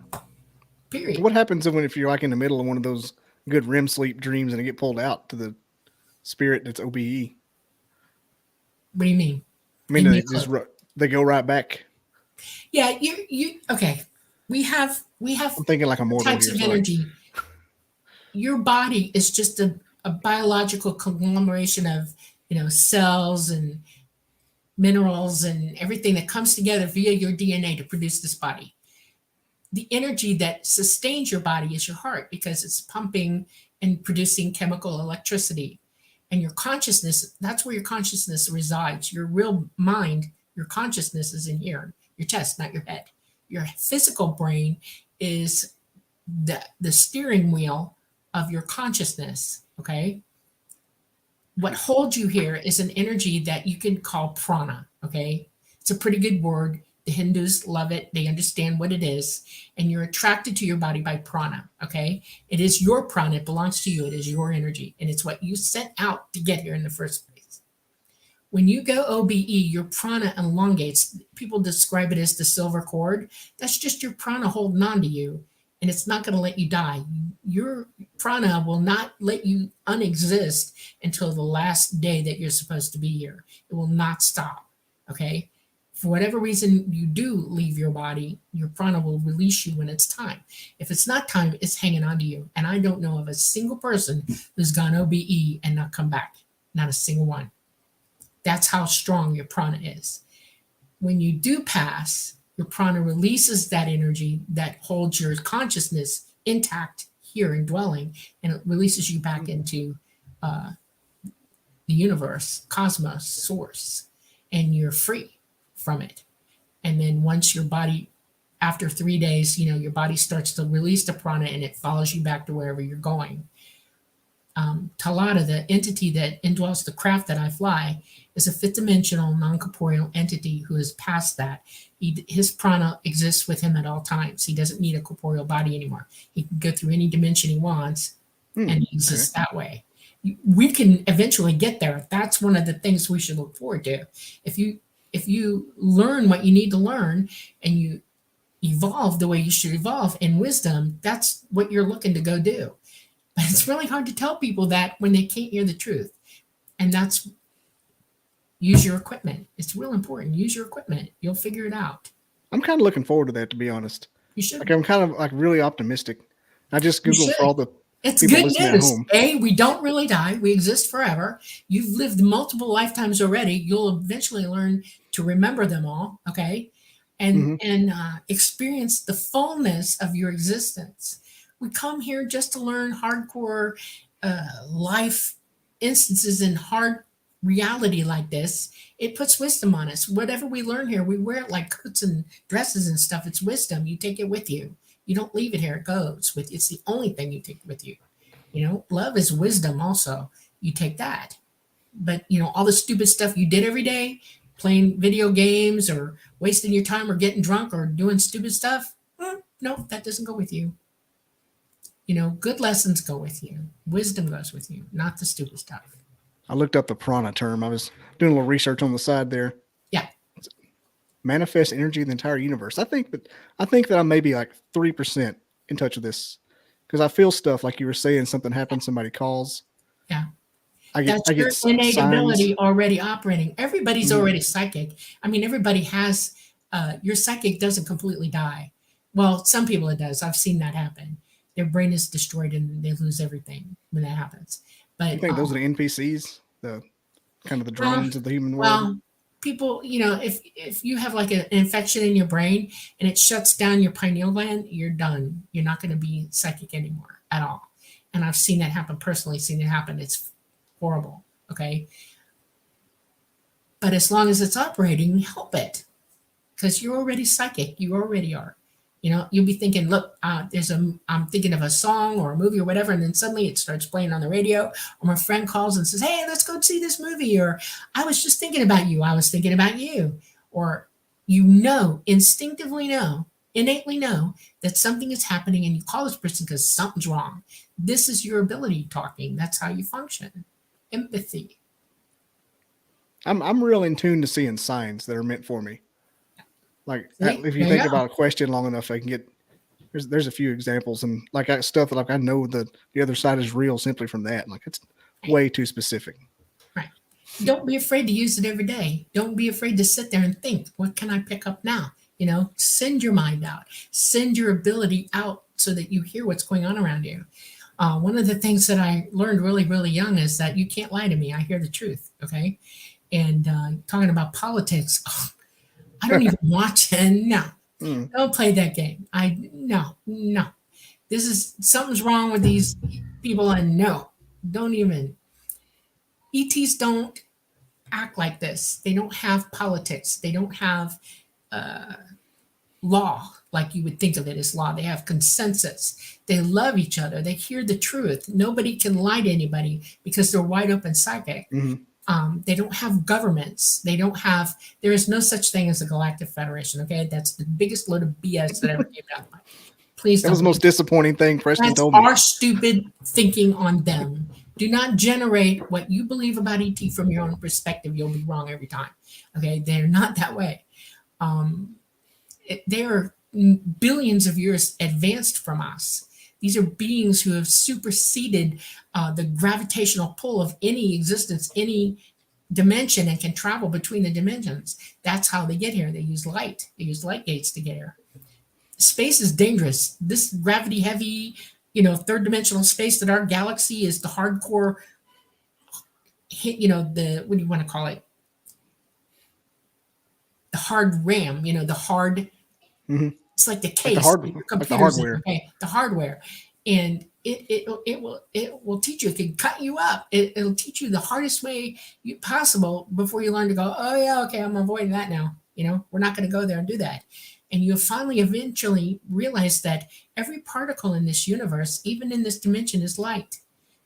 Period. What happens if you're like in the middle of one of those good REM sleep dreams and it get pulled out to the spirit that's OBE? What do you mean? I mean, In they your just clothes. they go right back. Yeah, you okay. We have I'm thinking like a mortal types here. of Sorry. energy. Your body is just a biological conglomeration of cells and minerals and everything that comes together via your DNA to produce this body. The energy that sustains your body is your heart because it's pumping and producing chemical electricity. And your consciousness, that's where your consciousness resides. Your real mind, your consciousness is in here, your chest, not your head. Your physical brain is the steering wheel of your consciousness, okay? What holds you here is an energy that you can call prana, okay? It's a pretty good word. The Hindus love it. They understand what it is. And you're attracted to your body by prana, okay? It is your prana. It belongs to you. It is your energy. And it's what you sent out to get here in the first place. When you go OBE, your prana elongates. People describe it as the silver cord. That's just your prana holding on to you. And it's not going to let you die. Your prana will not let you unexist until the last day that you're supposed to be here. It will not stop, okay? For whatever reason you do leave your body, your prana will release you when it's time. If it's not time, it's hanging on to you. And I don't know of a single person who's gone OBE and not come back. Not a single one. That's how strong your prana is. When you do pass, your prana releases that energy that holds your consciousness intact here and dwelling, and it releases you back into the universe, cosmos, source, and you're free from it. And then once your body, after 3 days, your body starts to release the prana and it follows you back to wherever you're going. Talada, the entity that indwells the craft that I fly, is a fifth dimensional, non-corporeal entity who has passed that. His prana exists with him at all times. He doesn't need a corporeal body anymore. He can go through any dimension he wants and he exists that way. We can eventually get there. That's one of the things we should look forward to. If you learn what you need to learn and you evolve the way you should evolve in wisdom, that's what you're looking to go do. But it's really hard to tell people that when they can't hear the truth. And that's use your equipment. It's real important. Use your equipment. You'll figure it out. I'm kind of looking forward to that, to be honest. You should. Like I'm kind of like really optimistic. I just Googled for all the It's people good listening at news. home. We don't really die. We exist forever. You've lived multiple lifetimes already. You'll eventually learn to remember them all, okay? And experience the fullness of your existence. We come here just to learn hardcore life instances in hard reality like this. It puts wisdom on us. Whatever we learn here, we wear it like coats and dresses and stuff. It's wisdom. You take it with you. You don't leave it here. It goes with you. It's the only thing you take with you. Love is wisdom also. You take that. But, all the stupid stuff you did every day, playing video games or wasting your time or getting drunk or doing stupid stuff, no, that doesn't go with you. Good lessons go with you. Wisdom goes with you, not the stupid stuff. I looked up the prana term. I was doing a little research on the side there. Yeah. Manifest energy of the entire universe. I think that I'm maybe like 3% in touch with this, because I feel stuff like you were saying. Something happens, somebody calls. Yeah. I get Your innate signs. ability already operating. Everybody's already psychic. I mean, everybody has. Your psychic doesn't completely die. Well, some people it does. I've seen that happen. Their brain is destroyed and they lose everything when that happens. But I think those are the NPCs, the kind of the drones of the human world. well, people, if you have like an infection in your brain and it shuts down your pineal gland, you're done. You're not going to be psychic anymore at all. And I've seen that happen personally. Seen it happen. It's horrible. Okay. But as long as it's operating, help it, because you're already psychic. You already are. You'll be thinking, look, I'm thinking of a song or a movie or whatever, and then suddenly it starts playing on the radio, or my friend calls and says, hey, let's go see this movie, or I was just thinking about you. I was thinking about you. Or instinctively know, innately know that something is happening, and you call this person because something's wrong. This is your ability talking. That's how you function. Empathy. I'm real in tune to seeing signs that are meant for me. Like, if you There think you go. about a question long enough, I can get. There's a few examples, and like stuff that I know that the other side is real simply from that. Like, it's way too specific. Right. Don't be afraid to use it every day. Don't be afraid to sit there and think, what can I pick up now? Send your mind out. Send your ability out so that you hear what's going on around you. One of the things that I learned really, really young is that you can't lie to me. I hear the truth. Okay. And talking about politics, I don't even watch it. No, don't play that game. No. Something's wrong with these people, and no, don't even. ETs don't act like this. They don't have politics. They don't have law like you would think of it as law. They have consensus. They love each other. They hear the truth. Nobody can lie to anybody because they're wide open psychic. They don't have governments. There is no such thing as a galactic federation. Okay. That's the biggest load of BS that ever came out. Please don't. That was the most disappointing thing Preston That's told me. our stupid thinking on them. Do not generate what you believe about ET from your own perspective. You'll be wrong every time. Okay. They're not that way. They are billions of years advanced from us. These are beings who have superseded the gravitational pull of any existence, any dimension, and can travel between the dimensions. That's how they get here. They use light. They use light gates to get here. Space is dangerous. This gravity heavy, third dimensional space that our galaxy is the hardcore, what do you want to call it? The hard RAM, the hard. It's like the case, like the hardware. Okay, the hardware, and it will teach you. It can cut you up. It'll teach you the hardest way possible before you learn to go. Oh yeah, okay, I'm avoiding that now. We're not going to go there and do that. And you'll finally eventually realize that every particle in this universe, even in this dimension, is light.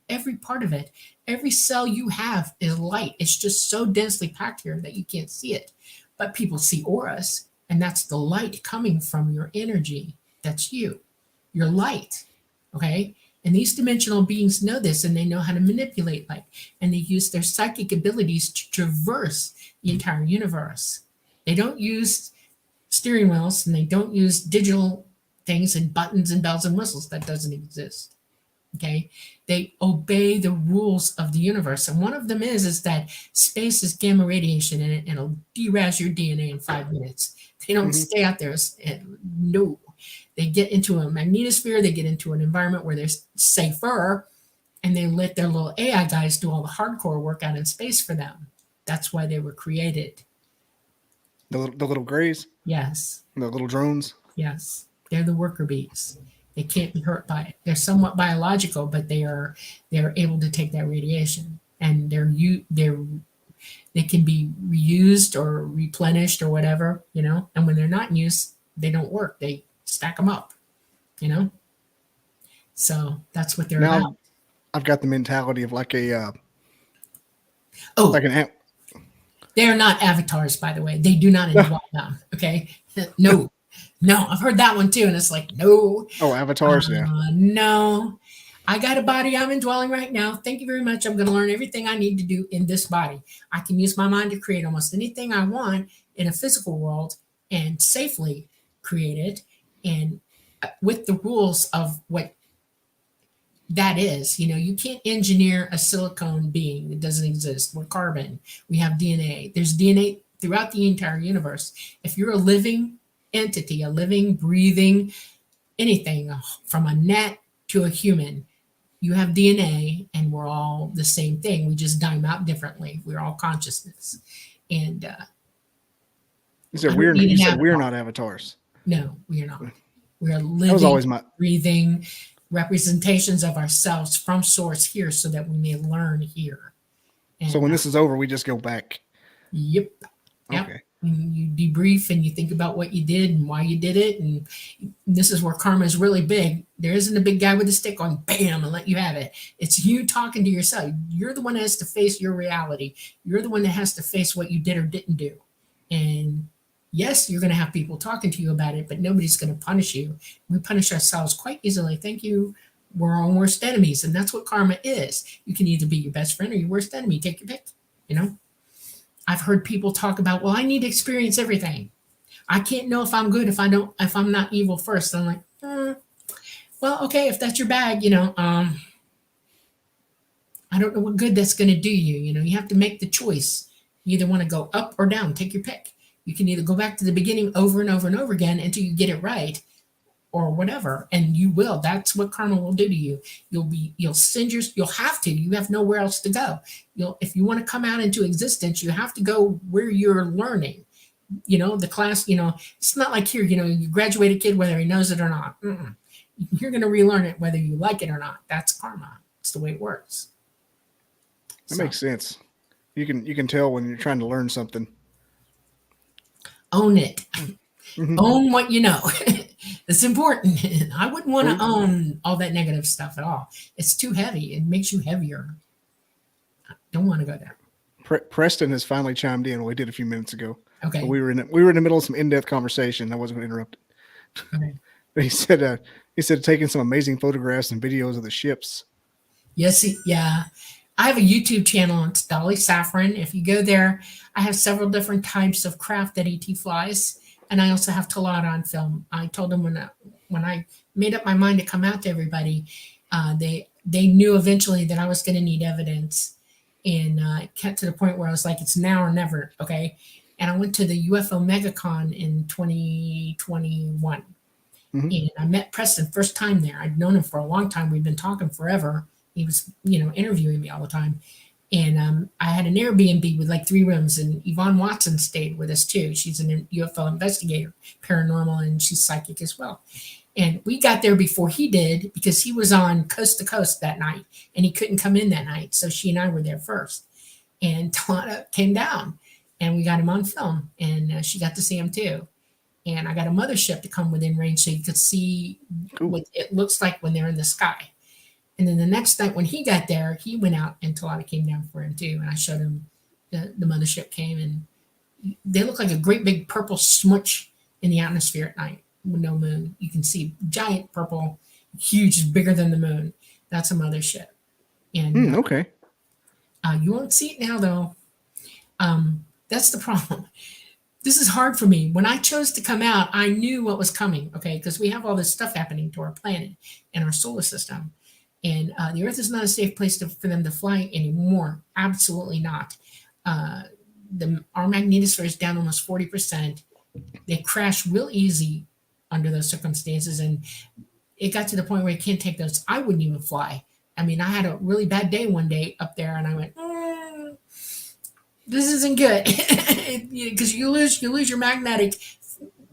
Every part of it, every cell you have is light. It's just so densely packed here that you can't see it, but people see auras. And that's the light coming from your energy. That's you, your light. Okay. And these dimensional beings know this, and they know how to manipulate light, and they use their psychic abilities to traverse the entire universe. They don't use steering wheels, and they don't use digital things and buttons and bells and whistles. That doesn't exist. Okay. They obey the rules of the universe. And one of them is that space is gamma radiation, and it'll deraz your DNA in 5 minutes. They don't stay out there. No, they get into a magnetosphere. They get into an environment where they're safer, and they let their little AI guys do all the hardcore work out in space for them. That's why they were created. The little grays? Yes. The little drones? Yes. They're the worker bees. They can't be hurt by it. They're somewhat biological, but they're able to take that radiation, and they can be reused or replenished or whatever, and when they're not in use, they don't work. They stack them up, So that's what they're about. I've got the mentality of like a Oh, like an They're not avatars, by the way. They do not indwell them. Okay. No, no, I've heard that one too. And it's like, no, Oh, avatars. Yeah. no, I got a body I'm indwelling right now. Thank you very much. I'm going to learn everything I need to do in this body. I can use my mind to create almost anything I want in a physical world and safely create it. And with the rules of what that is, you can't engineer a silicone being that doesn't exist. We're carbon. We have DNA. There's DNA throughout the entire universe. If you're a living entity, a living, breathing, anything from a net to a human, you have DNA, and we're all the same thing. We just dime out differently. We're all consciousness. And You said we're not avatars. no, we are not. We are That was living, always my. breathing representations of ourselves from source here so that we may learn here. And, So when this is over, we just go back. Yep. Yep. Okay. And you debrief and you think about what you did and why you did it. And this is where karma is really big. There isn't a big guy with a stick on bam and let you have it. It's you talking to yourself. You're the one that has to face your reality. You're the one that has to face what you did or didn't do. And yes, you're going to have people talking to you about it, but nobody's going to punish you. We punish ourselves quite easily. Thank you. We're our worst enemies. And that's what karma is. You can either be your best friend or your worst enemy. Take your pick, I've heard people talk about, well, I need to experience everything. I can't know if I'm good if I'm not evil first. I'm like, well, okay, if that's your bag, I don't know what good that's going to do you. You have to make the choice. You either want to go up or down. Take your pick. You can either go back to the beginning over and over and over again until you get it right, or whatever, and you will. That's what karma will do to you. You'll have to. You have nowhere else to go. If you want to come out into existence, you have to go where you're learning. The class. It's not like here. You graduate a kid whether he knows it or not. You're going to relearn it whether you like it or not. That's karma. It's the way it works. That makes sense. You can tell when you're trying to learn something. Own it. Mm-hmm. Own what you know. It's important. I wouldn't want to own all that negative stuff at all. It's too heavy. It makes you heavier. I don't want to go there. Preston has finally chimed in. We did a few minutes ago. Okay. We were in the middle of some in-depth conversation. I wasn't going to interrupt it. Okay. But he said taking some amazing photographs and videos of the ships. Yes. Yeah. I have a YouTube channel. It's Dolly Safran. If you go there, I have several different types of craft that ET flies. And I also have Talada on film. I told them when I made up my mind to come out to everybody, they knew eventually that I was going to need evidence. And it got to the point where I was like, it's now or never. Okay. And I went to the UFO MegaCon in 2021. Mm-hmm. And I met Preston first time there. I'd known him for a long time. We'd been talking forever. He was, interviewing me all the time. And I had an Airbnb with like 3 rooms, and Yvonne Watson stayed with us too. She's a UFO investigator, paranormal, and she's psychic as well. And we got there before he did because he was on Coast to Coast that night, and he couldn't come in that night. So she and I were there first. And Talada came down, and we got him on film, and she got to see him too. And I got a mothership to come within range so you could see what it looks like when they're in the sky. And then the next night when he got there, he went out and Talada came down for him too. And I showed him the mothership came, and they look like a great big purple smudge in the atmosphere at night with no moon. You can see giant purple, huge, bigger than the moon. That's a mothership. And okay. You won't see it now though. That's the problem. This is hard for me. When I chose to come out, I knew what was coming, okay? Because we have all this stuff happening to our planet and our solar system. And the Earth is not a safe place for them to fly anymore. Absolutely not. Our magnetosphere is down almost 40%. They crash real easy under those circumstances. And it got to the point where you can't take those. I wouldn't even fly. I mean, I had a really bad day one day up there, and I went, this isn't good. Because you lose your magnetic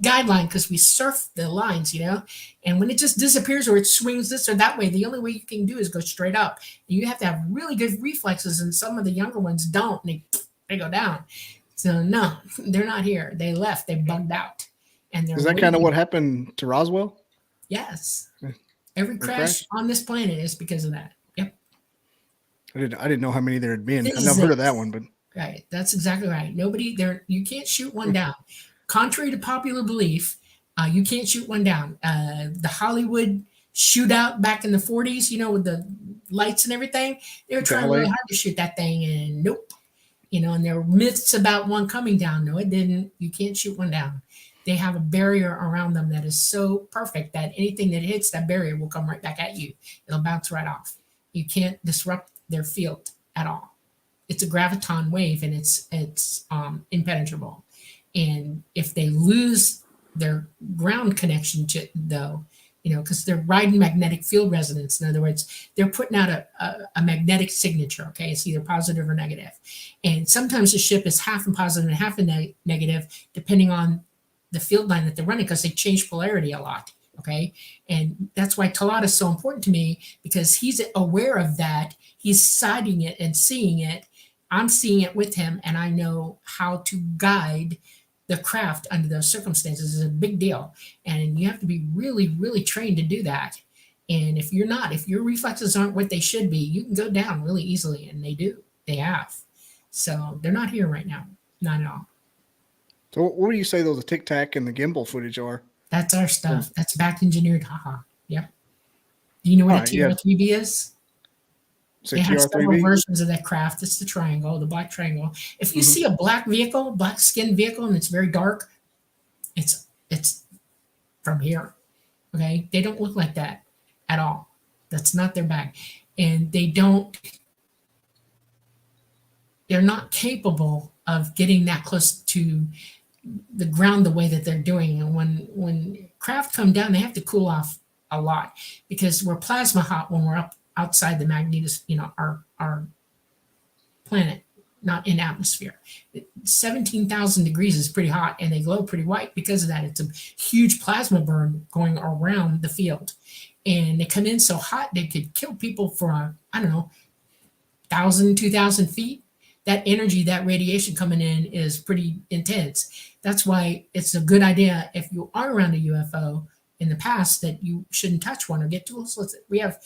guideline because we surf the lines, and when it just disappears or it swings this or that way, the only way you can do is go straight up. And you have to have really good reflexes, and some of the younger ones don't, and they go down. So no, they're not here. They left. They bugged out. And is that kind of what happened to Roswell? Yes. Every crash on this planet is because of that. Yep. I didn't know how many there had been. I've never heard of that one, but Right. That's exactly right. Nobody there. You can't shoot one down. Contrary to popular belief, you can't shoot one down. The Hollywood shootout back in the 40s, with the lights and everything, they were trying really Ballet. hard to shoot that thing, and nope. And there were myths about one coming down. No, it didn't. You can't shoot one down. They have a barrier around them that is so perfect that anything that hits that barrier will come right back at you. It'll bounce right off. You can't disrupt their field at all. It's a graviton wave, and it's impenetrable. And if they lose their ground connection to, though, because they're riding magnetic field resonance. In other words, they're putting out a magnetic signature. Okay, it's either positive or negative. And sometimes the ship is half in positive and half in negative, depending on the field line that they're running, because they change polarity a lot. Okay, and that's why Talata is so important to me, because he's aware of that. He's sighting it and seeing it. I'm seeing it with him, and I know how to guide the craft under those circumstances. Is a big deal, and you have to be really, really trained to do that. And if your reflexes aren't what they should be, you can go down really easily, and they have. So they're not here right now, not at all. So what do you say those Tic Tac and the gimbal footage are? That's our stuff. That's back engineered. Haha. Yep. Do you know what a Right, yeah. TR3B is? So They have several TR3B? versions of that craft. It's the triangle, the black triangle. If you see a black skinned vehicle, and it's very dark, it's from here. Okay, they don't look like that at all. That's not their bag, and they're not capable of getting that close to the ground the way that they're doing. And when craft come down, they have to cool off a lot, because we're plasma hot when we're up outside the our planet, not in atmosphere. 17,000 degrees is pretty hot, and they glow pretty white because of that. It's a huge plasma burn going around the field, and they come in so hot they could kill people for 1,000, 2,000 feet. That energy, that radiation coming in is pretty intense. That's why it's a good idea, if you are around a UFO in the past, that you shouldn't touch one or get too close. We have,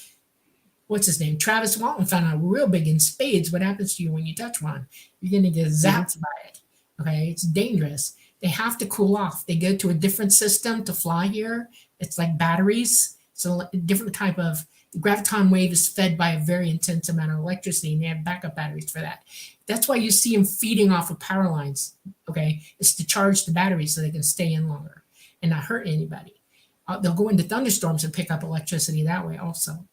what's his name? Travis Walton found out real big in spades what happens to you when you touch one. You're going to get zapped by it. Okay, it's dangerous. They have to cool off. They go to a different system to fly here. It's like batteries. So a different type of, the graviton wave is fed by a very intense amount of electricity, and they have backup batteries for that. That's why you see them feeding off of power lines. Okay, it's to charge the batteries so they can stay in longer and not hurt anybody. They'll go into thunderstorms and pick up electricity that way also.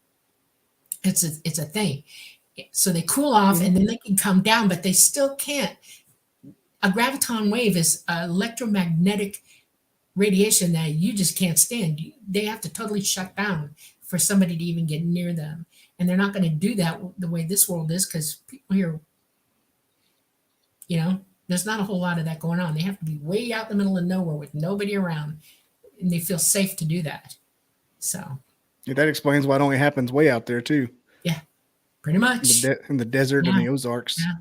It's a thing. So they cool off, and then they can come down, but they still can't. A graviton wave is electromagnetic radiation that you just can't stand. They have to totally shut down for somebody to even get near them. And they're not going to do that the way this world is, because people here, there's not a whole lot of that going on. They have to be way out in the middle of nowhere with nobody around, and they feel safe to do that. So Yeah, that explains why it only happens way out there too. Yeah, pretty much. In the desert and the Ozarks. Yeah.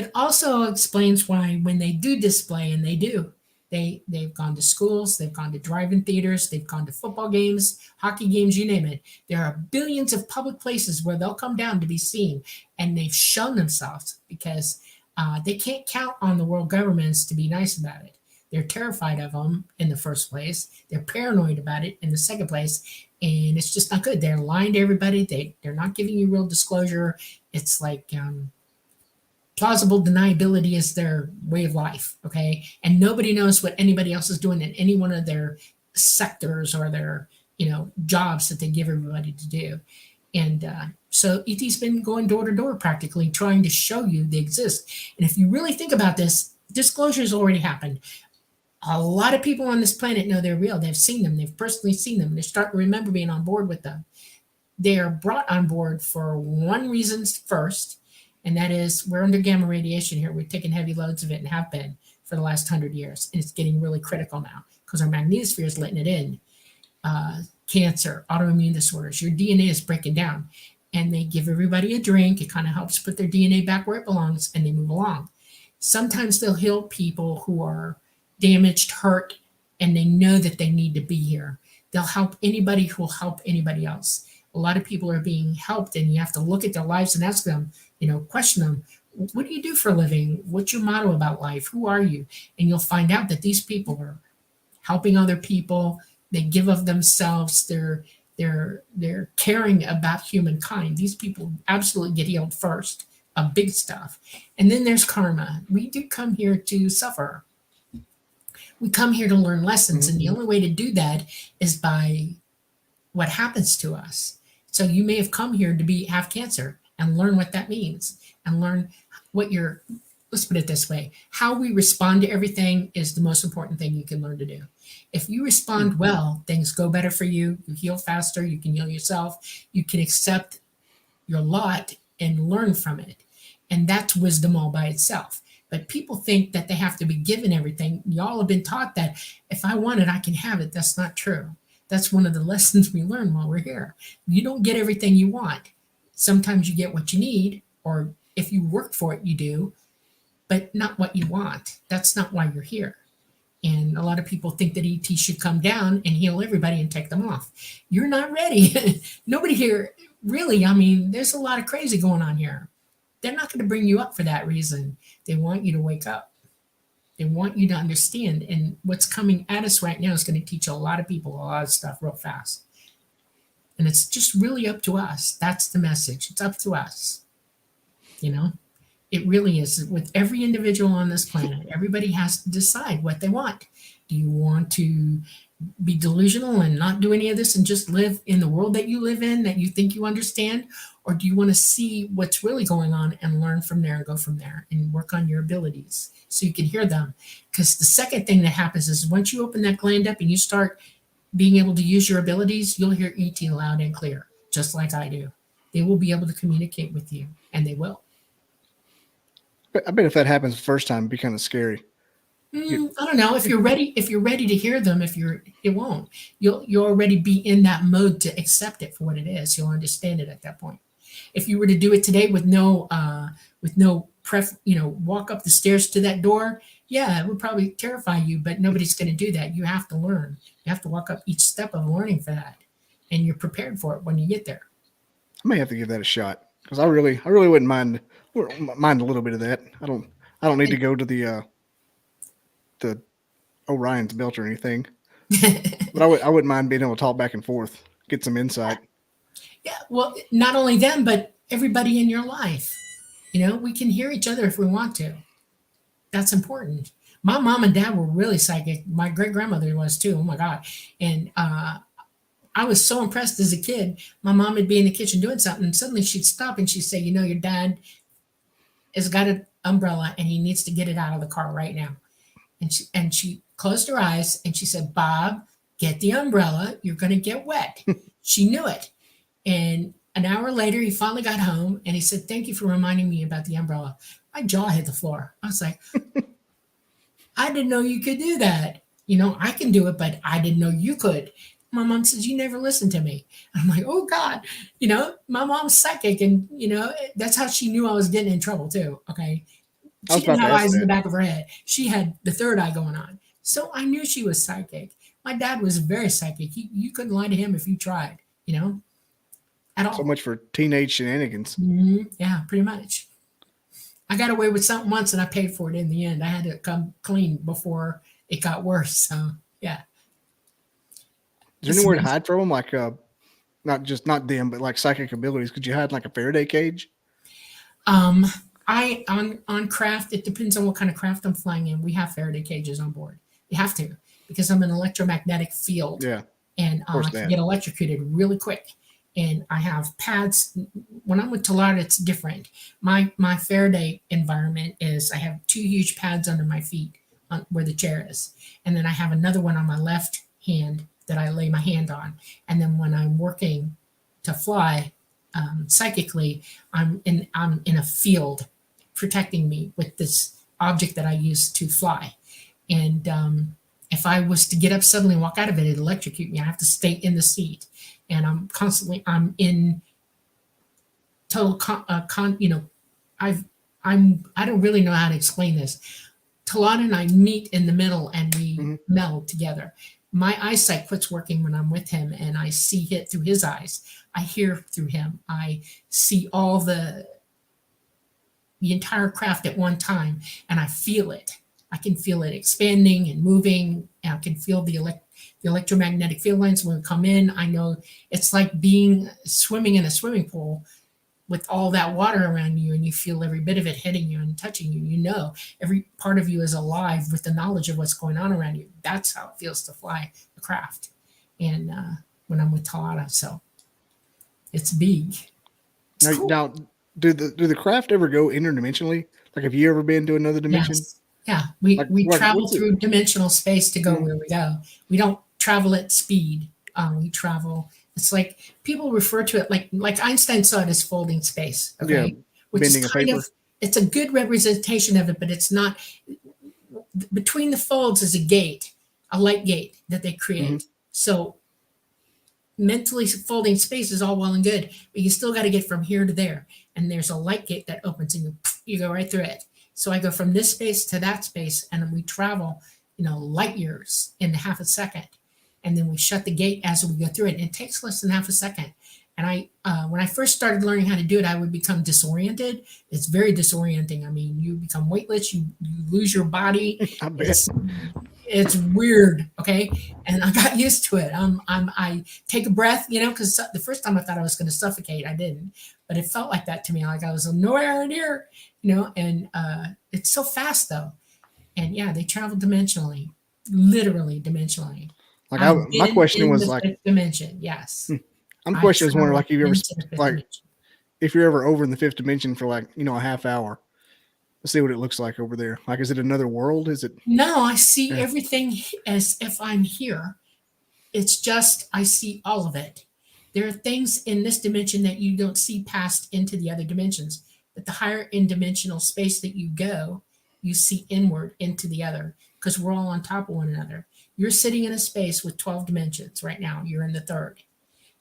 It also explains why when they do display, and they've gone to schools, they've gone to drive-in theaters, they've gone to football games, hockey games, you name it. There are billions of public places where they'll come down to be seen, and they've shown themselves because they can't count on the world governments to be nice about it. They're terrified of them in the first place. They're paranoid about it in the second place, and it's just not good. They're lying to everybody. They're not giving you real disclosure. It's like plausible deniability is their way of life, okay? And nobody knows what anybody else is doing in any one of their sectors or their, jobs that they give everybody to do. And so ET's been going door to door practically trying to show you they exist. And if you really think about this, disclosure's already happened. A lot of people on this planet know they're real. They've seen them. They've personally seen them. They're starting to remember being on board with them. They are brought on board for one reason first, and that is we're under gamma radiation here. We're taking heavy loads of it and have been for the last 100 years. And it's getting really critical now because our magnetosphere is letting it in. Cancer, autoimmune disorders, your DNA is breaking down. And they give everybody a drink. It kind of helps put their DNA back where it belongs, and they move along. Sometimes they'll heal people who are damaged, hurt, and they know that they need to be here. They'll help anybody who will help anybody else. A lot of people are being helped, and you have to look at their lives and ask them, question them, what do you do for a living? What's your motto about life? Who are you? And you'll find out that these people are helping other people. They give of themselves. They're caring about humankind. These people absolutely get healed first of big stuff. And then there's karma. We do come here to suffer. We come here to learn lessons. And the only way to do that is by what happens to us. So you may have come here to have cancer and learn what that means and learn let's put it this way, how we respond to everything is the most important thing you can learn to do. If you respond well, things go better for you. You heal faster. You can heal yourself. You can accept your lot and learn from it. And that's wisdom all by itself. But people think that they have to be given everything. Y'all have been taught that if I want it, I can have it. That's not true. That's one of the lessons we learn while we're here. You don't get everything you want. Sometimes you get what you need, or if you work for it, you do, but not what you want. That's not why you're here. And a lot of people think that ET should come down and heal everybody and take them off. You're not ready. Nobody here, really, I mean, there's a lot of crazy going on here. They're not going to bring you up for that reason. They want you to wake up. They want you to understand. And what's coming at us right now is going to teach a lot of people a lot of stuff real fast. And it's just really up to us. That's the message. It's up to us. You know, it really is. With every individual on this planet, everybody has to decide what they want. Do you want to be delusional and not do any of this and just live in the world that you live in, that you think you understand? Or do you want to see what's really going on and learn from there and go from there and work on your abilities so you can hear them? Because the second thing that happens is once you open that gland up and you start being able to use your abilities, you'll hear ET loud and clear, just like I do. They will be able to communicate with you, and they will. I bet if that happens the first time, it'd be kind of scary. I don't know. If you're ready to hear them, it won't. You'll already be in that mode to accept it for what it is. You'll understand it at that point. If you were to do it today with no walk up the stairs to that door, yeah, it would probably terrify you, but nobody's going to do that. You have to learn. You have to walk up each step of learning for that, and you're prepared for it when you get there. I may have to give that a shot because I really wouldn't mind a little bit of that. I don't need to go to the Orion's belt or anything, but I wouldn't mind being able to talk back and forth, get some insight. Yeah, well, not only them, but everybody in your life. You know, we can hear each other if we want to. That's important. My mom and dad were really psychic. My great grandmother was too. Oh my God. And I was so impressed as a kid. My mom would be in the kitchen doing something, and suddenly she'd stop and she'd say, you know, your dad has got an umbrella and he needs to get it out of the car right now. And she closed her eyes and she said, Bob, get the umbrella. You're going to get wet. She knew it. And an hour later, he finally got home and he said, thank you for reminding me about the umbrella. My jaw hit the floor. I was like, I didn't know you could do that. You know, I can do it, but I didn't know you could. My mom says, you never listened to me. I'm like, oh God, you know, my mom's psychic. And, you know, that's how she knew I was getting in trouble too. Okay. She didn't have eyes in the back of her head. She had the third eye going on. So I knew she was psychic. My dad was very psychic. You couldn't lie to him if you tried, you know, at all. So much for teenage shenanigans. Mm-hmm. Yeah, pretty much. I got away with something once and I paid for it in the end. I had to come clean before it got worse. So, yeah. Is there anywhere to hide from them? Like, not them, but like psychic abilities. Could you hide like a Faraday cage? On craft, it depends on what kind of craft I'm flying in. We have Faraday cages on board. You have to, because I'm an electromagnetic field. Yeah. And I can get electrocuted really quick. And I have pads. When I'm with Talara, it's different. My Faraday environment is I have 2 huge pads under my feet where the chair is. And then I have another one on my left hand that I lay my hand on. And then when I'm working to fly psychically, I'm in a field protecting me with this object that I use to fly. And if I was to get up suddenly and walk out of it, it'd electrocute me. I have to stay in the seat. And I'm in total I don't really know how to explain this. Talana and I meet in the middle and we meld together. My eyesight quits working when I'm with him and I see it through his eyes. I hear through him. I see all the the entire craft at one time, and I feel it. I can feel it expanding and moving, and I can feel the electromagnetic field lines when we come in. I know it's like being swimming in a swimming pool with all that water around you, and you feel every bit of it hitting you and touching you. You know, every part of you is alive with the knowledge of what's going on around you. That's how it feels to fly a craft. And when I'm with Talata, so it's big. It's Now, cool. now, do the craft ever go interdimensionally? Like, have you ever been to another dimension? Yes. Yeah, we Like, travel what's it? through dimensional space to go Mhm. where we go. We don't travel at speed. We travel. It's like people refer to it like Einstein saw it as folding space. Yeah, Okay, which bending is a kind paper. of it's a good representation of it, but it's not. Between the folds is a gate, a light gate that they create. So mentally folding space is all well and good, but you still got to get from here to there. And there's a light gate that opens, and you go right through it. So I go from this space to that space, and we travel, light years in half a second. And then we shut the gate as we go through it. And it takes less than half a second. And when I first started learning how to do it, I would become disoriented. It's very disorienting. I mean, you become weightless, you lose your body. I bet. It's weird, okay? And I got used to it. I take a breath, because the first time I thought I was going to suffocate, I didn't, but it felt like that to me, like I was nowhere near, And it's so fast though, and yeah, they travel dimensionally, literally dimensionally. Like, I've my been question in was the like, fifth dimension. Yes, I'm I question was wondering, like, traveled you ever into the fifth like dimension. if you're ever over in the fifth dimension for like a half hour, to see what it looks like over there. Like, is it another world? Is it? No, I see Yeah. everything as if I'm here. It's just I see all of it. There are things in this dimension that you don't see past into the other dimensions. But the higher in dimensional space that you go, you see inward into the other, because we're all on top of one another. You're sitting in a space with 12 dimensions right now. You're in the third.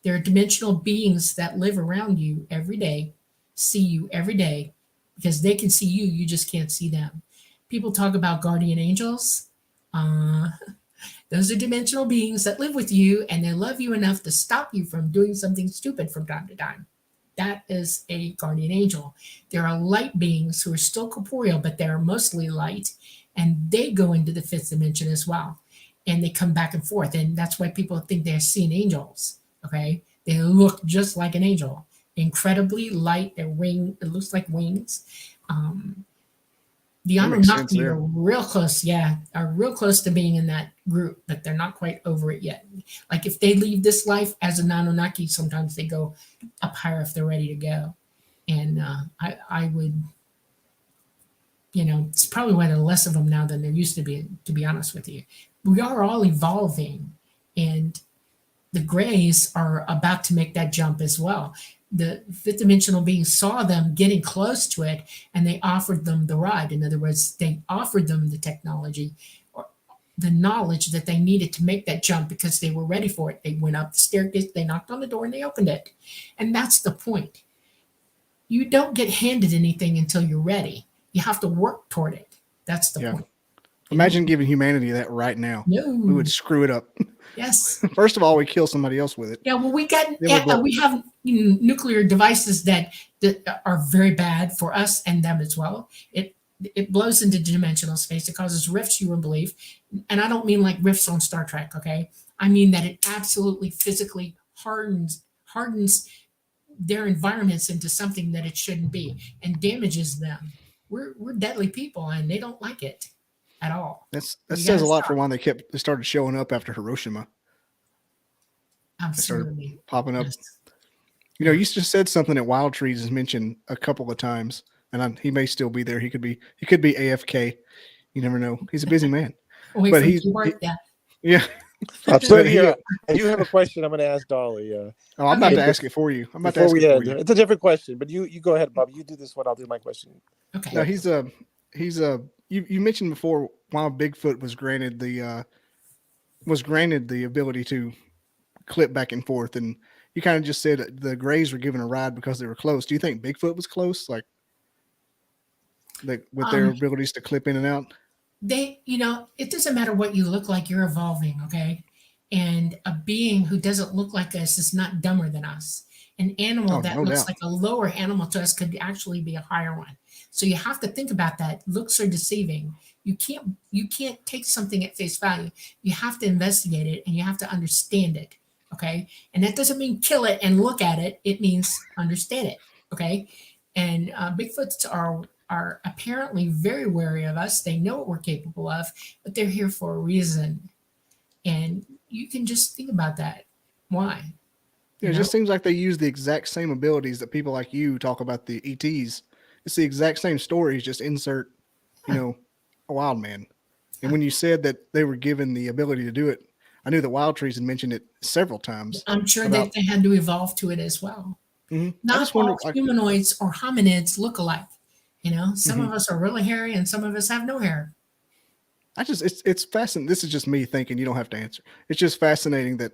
There are dimensional beings that live around you every day, see you every day, because they can see you, you just can't see them. People talk about guardian angels. Those are dimensional beings that live with you, and they love you enough to stop you from doing something stupid from time to time. That is a guardian angel. There are light beings who are still corporeal, but they're mostly light, and they go into the fifth dimension as well. And they come back and forth. And that's why people think they're seeing angels. Okay. They look just like an angel. Incredibly light, their wing, it looks like wings. The That makes sense Anunnaki there. are real close, are real close to being in that group, but they're not quite over it yet. Like if they leave this life as an Anunnaki, sometimes they go up higher if they're ready to go. And I would, it's probably why there are less of them now than there used to be honest with you. We are all evolving, and the Greys are about to make that jump as well. The fifth dimensional beings saw them getting close to it, and they offered them the ride. In other words, they offered them the technology or the knowledge that they needed to make that jump, because they were ready for it. They went up the staircase, they knocked on the door, and they opened it. And that's the point. You don't get handed anything until you're ready. You have to work toward it. That's the point. Imagine giving humanity that right now. No. We would screw it up. Yes. First of all, we kill somebody else with it. Yeah, well, we Then we have nuclear devices that are very bad for us and them as well. It blows into dimensional space. It causes rifts, you wouldn't believe. And I don't mean like rifts on Star Trek, okay? I mean that it absolutely physically hardens their environments into something that it shouldn't be and damages them. We're deadly people, and they don't like it at all. That You says gotta a lot stop. for why they started showing up after Hiroshima. They started Absolutely. popping up. Yes. You just said something that Wild Trees has mentioned a couple of times, and he may still be there. He could be AFK. You never know. He's a busy man. Wait But for he's it to work. Yeah. yeah. I'm But still he- here. I do have a question I'm going to ask Dolly. Oh, I'm about Okay. to ask it for you. I'm about to Before ask we it for end, you. it's a different question, but you go ahead, Bob. You do this one. I'll do my question. Okay. No, he's you mentioned before why Bigfoot was granted the ability to clip back and forth, and you kind of just said the Greys were given a ride because they were close. Do you think Bigfoot was close, like with their abilities to clip in and out? It doesn't matter what you look like, you're evolving, okay? And a being who doesn't look like us is not dumber than us. an animal Oh, that no looks doubt. like a lower animal to us could actually be a higher one. So you have to think about that. Looks are deceiving. You can't take something at face value. You have to investigate it and you have to understand it. Okay. And that doesn't mean kill it and look at it. It means understand it. Okay. And Bigfoots are apparently very wary of us. They know what we're capable of, but they're here for a reason. And you can just think about that. Why? Yeah, You it know? just seems like they use the exact same abilities that people like you talk about the ETs. It's the exact same stories, just insert, a wild man. And when you said that they were given the ability to do it, I knew that Wild Trees had mentioned it several times I'm sure about. that they had to evolve to it as well. I Not just wonder, all like, humanoids or hominids look alike. Some mhm. of us are really hairy and some of us have no hair. it's fascinating. This is just me thinking. You don't have to answer. It's just fascinating that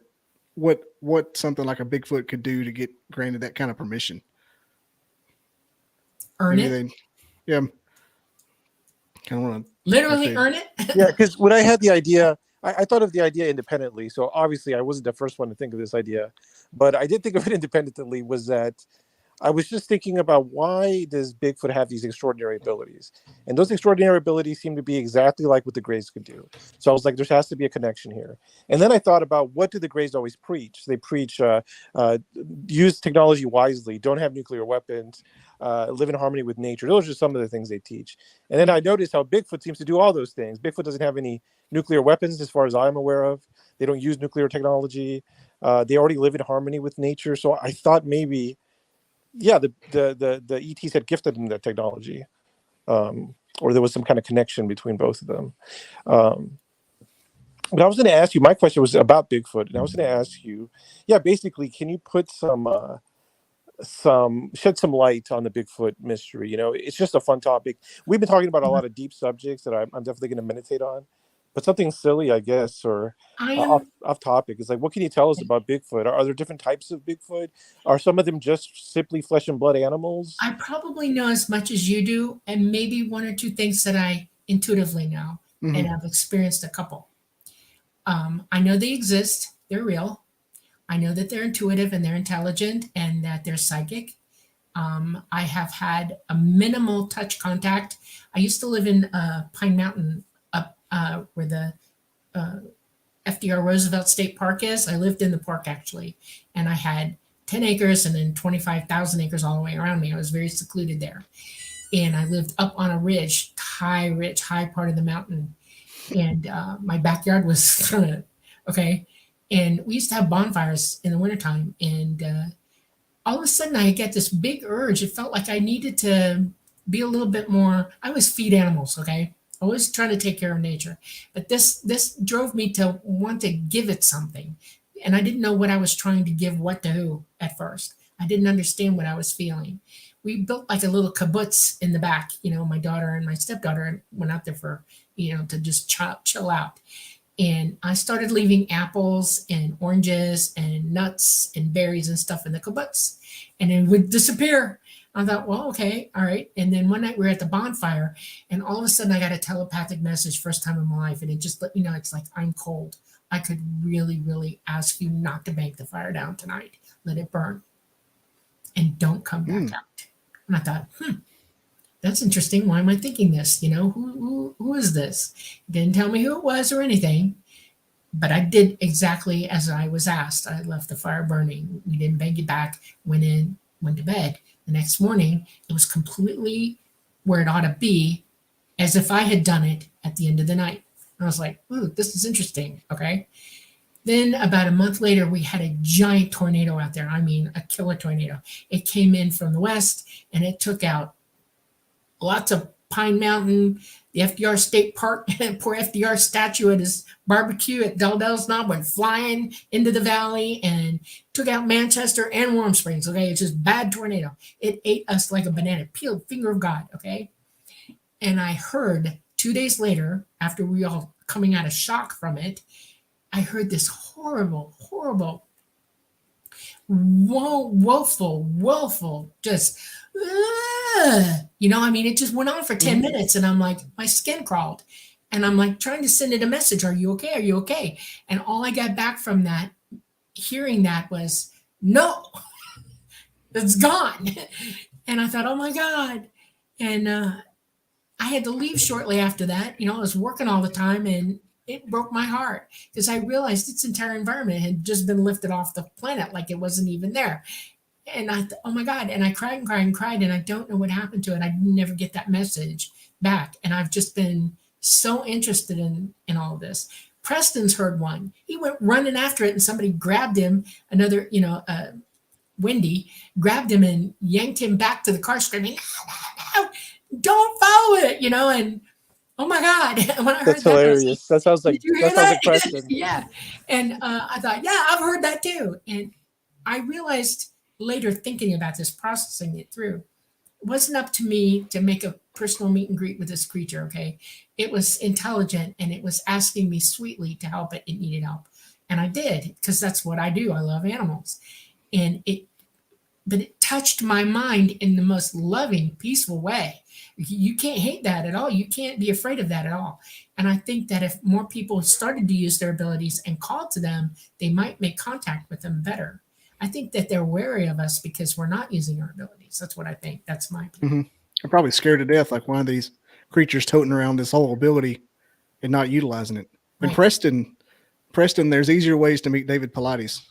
what something like a Bigfoot could do to get granted that kind of permission. Earn Maybe it. they, yeah, kind of want to like Literally they. earn it. Yeah, because when I had the idea, I thought of the idea independently. So obviously, I wasn't the first one to think of this idea, but I did think of it independently. Was that I was just thinking about why does Bigfoot have these extraordinary abilities? And those extraordinary abilities seem to be exactly like what the Greys could do. So I was like, there has to be a connection here. And then I thought about what do the Greys always preach? They preach use technology wisely, don't have nuclear weapons, live in harmony with nature. Those are some of the things they teach. And then I noticed how Bigfoot seems to do all those things. Bigfoot doesn't have any nuclear weapons as far as I'm aware of. They don't use nuclear technology. They already live in harmony with nature. So I thought maybe yeah, the ETs had gifted them that technology, or there was some kind of connection between both of them. But I was going to ask you. My question was about Bigfoot, and I was going to ask you, yeah, basically, can you put some shed some light on the Bigfoot mystery? It's just a fun topic. We've been talking about a lot of deep subjects that I'm definitely going to meditate on, but something silly, I guess, or I off am off topic is like, what can you tell us about Bigfoot? Are there different types of Bigfoot? Are some of them just simply flesh and blood animals? I probably know as much as you do, and maybe one or two things that I intuitively know, and Mhm. I've experienced a couple. I know they exist, they're real. I know that they're intuitive and they're intelligent and that they're psychic. I have had a minimal touch contact. I used to live in Pine Mountain up where the uh, FDR Roosevelt State Park is. I lived in the park actually, and I had 10 acres and then 25,000 acres all the way around me. I was very secluded there. And I lived up on a ridge, high part of the mountain. And my backyard was kind of okay. And we used to have bonfires in the wintertime. And all of a sudden, I get this big urge. It felt like I needed to be a little bit more. I always feed animals, okay? I always try to take care of nature. But this drove me to want to give it something. And I didn't know what I was trying to give what to who at first. I didn't understand what I was feeling. We built like a little kibbutz in the back. My daughter and my stepdaughter went out there for, to just chill out. And I started leaving apples and oranges and nuts and berries and stuff in the kibbutz, and it would disappear. I thought, well, okay, all right. And then one night we were at the bonfire, and all of a sudden I got a telepathic message, first time in my life, and it just let me know it's like I'm cold. I could really, really ask you not to bank the fire down tonight. Let it burn, and don't come back Mm. out. And I thought, that's interesting. Why am I thinking this? Who is this? Didn't tell me who it was or anything, but I did exactly as I was asked. I left the fire burning. We didn't bang it back. Went in, went to bed. The next morning, it was completely where it ought to be, as if I had done it at the end of the night. I was like, ooh, this is interesting. Okay. Then about a month later, we had a giant tornado out there. I mean, a killer tornado. It came in from the west and it took out lots of Pine Mountain, the FDR State Park. Poor FDR statue at his barbecue at Dell Knob went flying into the valley and took out Manchester and Warm Springs. Okay, it's just bad tornado. It ate us like a banana, peeled finger of God. Okay, and I heard 2 days later, after we all coming out of shock from it, I heard this horrible, woeful, just, it just went on for 10 minutes. And I'm like, my skin crawled. And I'm like trying to send it a message. Are you okay? Are you okay? And all I got back from that, hearing that was, no, It's gone. And I thought, oh my God. And I had to leave shortly after that. I was working all the time, and it broke my heart because I realized its entire environment had just been lifted off the planet like it wasn't even there. And I thought, oh my God. And I cried and cried and cried, and I don't know what happened to it. I never get that message back. And I've just been so interested in all of this. Preston's heard one. He went running after it, and somebody grabbed him, another, Wendy grabbed him and yanked him back to the car, screaming, no, no, don't follow it, and oh my God. When I heard That's hilarious. That sounds like Preston. Yeah. And I thought, yeah, I've heard that too. And I realized later, thinking about this, processing it through, it wasn't up to me to make a personal meet and greet with this creature. Okay. It was intelligent, and it was asking me sweetly to help it. It needed help. And I did, because that's what I do. I love animals. But it touched my mind in the most loving, peaceful way. You can't hate that at all. You can't be afraid of that at all. And I think that if more people started to use their abilities and called to them, they might make contact with them better. I think that they're wary of us because we're not using our abilities. That's what I think. That's my opinion. Mm-hmm. I'm probably scared to death, like one of these creatures toting around this whole ability and not utilizing it. And Right. Preston, there's easier ways to meet David Pilates.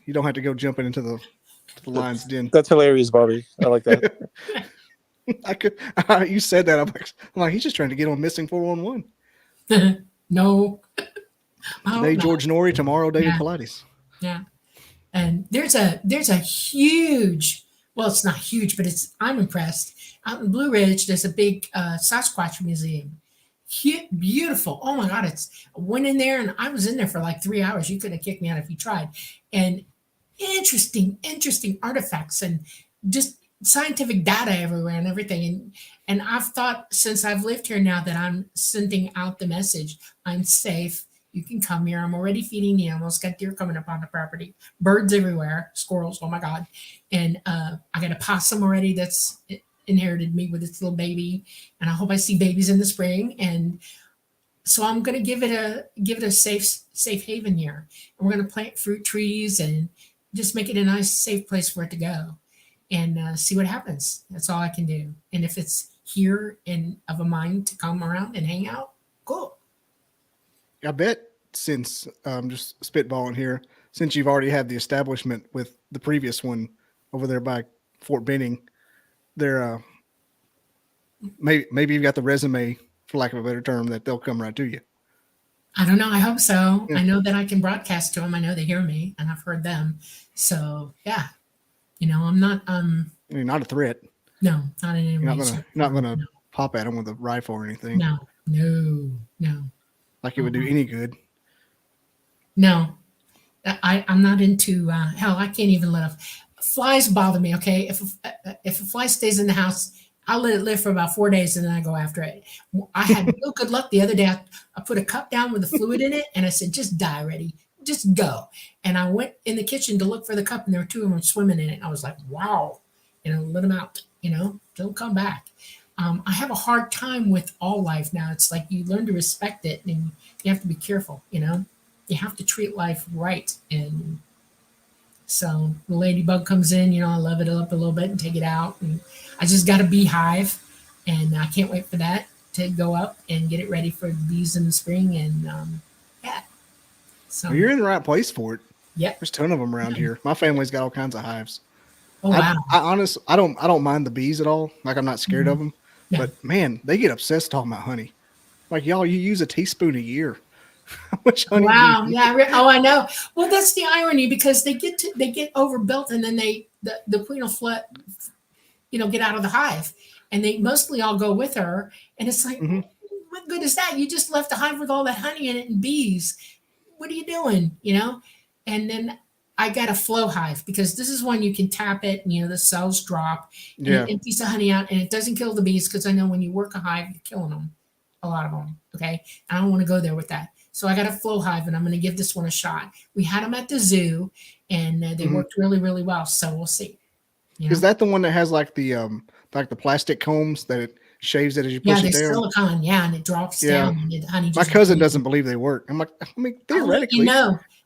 You don't have to go jumping into the lion's den. That's hilarious, Bobby. I like that. You said that. I'm like, he's just trying to get on Missing 411. No. Today, George Norrie. Tomorrow, David Pilates. Yeah. And there's a huge, well, it's not huge, but I'm impressed. Out in Blue Ridge, there's a big Sasquatch museum. Beautiful. Oh my God. I went in there, and I was in there for like 3 hours. You couldn't have kicked me out if you tried. And interesting artifacts and just scientific data everywhere and everything. And I've thought, since I've lived here now, that I'm sending out the message. I'm safe. You can come here. I'm already feeding the animals. Got deer coming up on the property, birds everywhere, squirrels. Oh my God. And I got a possum already that's inherited me with its little baby. And I hope I see babies in the spring. And so I'm going to give it a safe haven here. And we're going to plant fruit trees and just make it a nice, safe place for it to go, and see what happens. That's all I can do. And if it's here and of a mind to come around and hang out, cool. I bet, since just spitballing here, since you've already had the establishment with the previous one over there by Fort Benning, there maybe you've got the resume, for lack of a better term, that they'll come right to you. I don't know. I hope so. Yeah. I know that I can broadcast to them. I know they hear me, and I've heard them. So yeah, I'm not. You're not a threat. No, not in any way. You're not gonna pop at them with a rifle or anything. No. Like it would do any good. No, I'm not into. Hell, I can't even let flies bother me. Okay, if a fly stays in the house, I'll let it live for about 4 days, and then I go after it. I had real good luck the other day. I put a cup down with the fluid in it, and I said, just die already. Just go. And I went in the kitchen to look for the cup, and there were 2 of them swimming in it. And I was like, wow, let them out, don't come back. I have a hard time with all life now. It's like you learn to respect it, and you have to be careful, You have to treat life right. And so the ladybug comes in, I love it up a little bit and take it out. And I just got a beehive, and I can't wait for that to go up and get it ready for the bees in the spring. And yeah. So well, you're in the right place for it. Yeah. There's a ton of them around here. My family's got all kinds of hives. Oh wow. I don't mind the bees at all. Like, I'm not scared of them. Yeah. But man, they get obsessed talking about honey. Like, y'all, you use a teaspoon a year. How much honey? Wow. Yeah. Oh, I know. Well, that's the irony, because they get overbuilt, and then the queen will flood, get out of the hive, and they mostly all go with her. And it's like, what good is that? You just left the hive with all that honey in it and bees. What are you doing? And then I got a flow hive, because this is one you can tap it, and the cells drop, and it empties the honey out, and it doesn't kill the bees, because I know when you work a hive, you're killing them, a lot of them. Okay, I don't want to go there with that. So I got a flow hive, and I'm going to give this one a shot. We had them at the zoo, and they worked really, really well. So we'll see. Is that the one that has like the plastic combs that it shaves it as you push it down? Yeah, they're silicone. Yeah, and it drops down. And the honey. My cousin doesn't believe they work. I'm like, theoretically.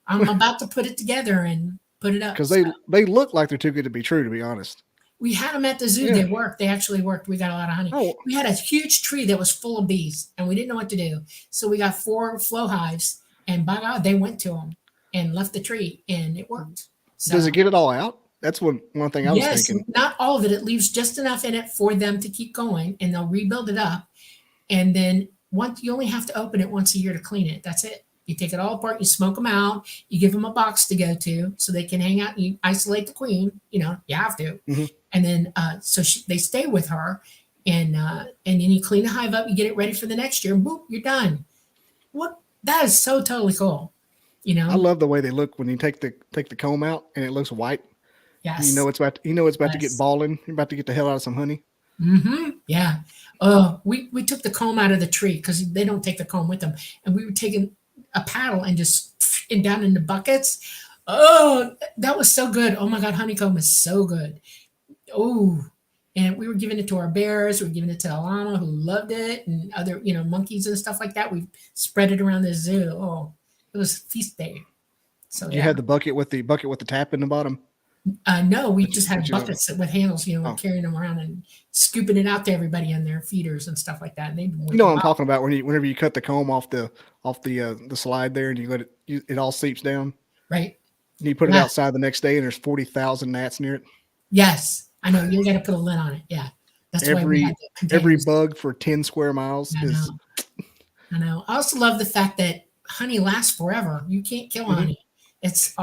I'm about to put it together and Put it up. because they look like they're too good to be true, to be honest. We had them at the zoo. Yeah. They worked. They actually worked. We got a lot of honey. Oh, We had a huge tree that was full of bees, and we didn't know what to do. So we got 4 flow hives, and by God, they went to them and left the tree, and it worked. So, does it get it all out? That's one thing I was yes, thinking. not all of it. It leaves just enough in it for them to keep going, and they'll rebuild it up. And then once you only have to open it once a year to clean it. That's it. You take it all apart, you smoke them out, you give them a box to go to so they can hang out. You isolate the queen, you have to. Mhm. And then they stay with her, and then you clean the hive up, you get it ready for the next year, and boop, you're done. What? That is so totally cool. I love the way they look when you take the comb out and it looks white. Yes. You know it's about to get Yes. balling. You're about to get the hell out of some honey. Mm-hmm. Yeah. We took the comb out of the tree because they don't take the comb with them, and we were taking a paddle and just down in the buckets. Oh, that was so good. Oh my God, honeycomb is so good. Oh, and we were giving it to our bears. We were giving it to a llama who loved it, and other monkeys and stuff like that. We spread it around the zoo. Oh, it was feast day. So You had the bucket with the tap in the bottom. no, we But just but had buckets with handles, Oh. carrying them around and scooping it out to everybody on their feeders and stuff like that. And they've been You know what I'm working talking about whenever you cut the comb off the slide there and you let it all seeps down. right. And you put it Yeah. outside the next day and there's 40,000 gnats near it. Yes, I know. You got to put a lid on it. Yeah, that's why we had the Every containers. bug for 10 square miles I is know. I know. I also love the fact that honey lasts forever. You can't kill Mhm. honey. It's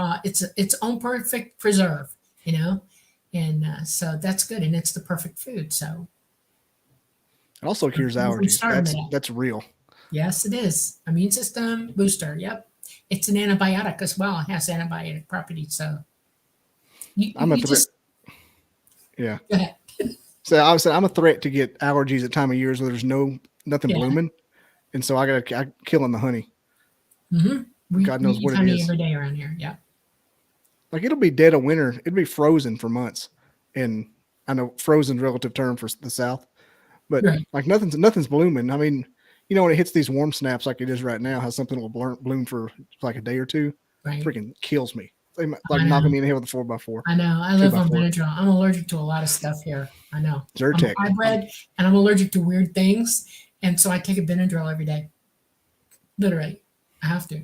its own perfect preserve, and so that's good, and it's the perfect food. So it also cures From allergies. starting it. That's real. yes, it is immune system booster. Yep, it's an antibiotic as well. It has antibiotic properties. So I'm a you threat. just Yeah. go ahead. So I was saying I'm a threat to get allergies at time of years where there's nothing Yeah. blooming. And so I'm killing the honey. Mm-hmm. God knows we what eat it honey is. every day around here. Yeah. Like it'll be dead of winter. It'll be frozen for months. And I know frozen's relative term for the South, but Right. like nothing's blooming. I mean, when it hits these warm snaps like it is right now, how something will bloom for like a day or two, Right. freaking kills me. They like I know. knocking me in the head with a 4x4. I know. I live on 2x4. Benadryl. I'm allergic to a lot of stuff here. I know. Zyrtec. I'm a hybrid, and I'm allergic to weird things, and so I take a Benadryl every day. Literally, I have to.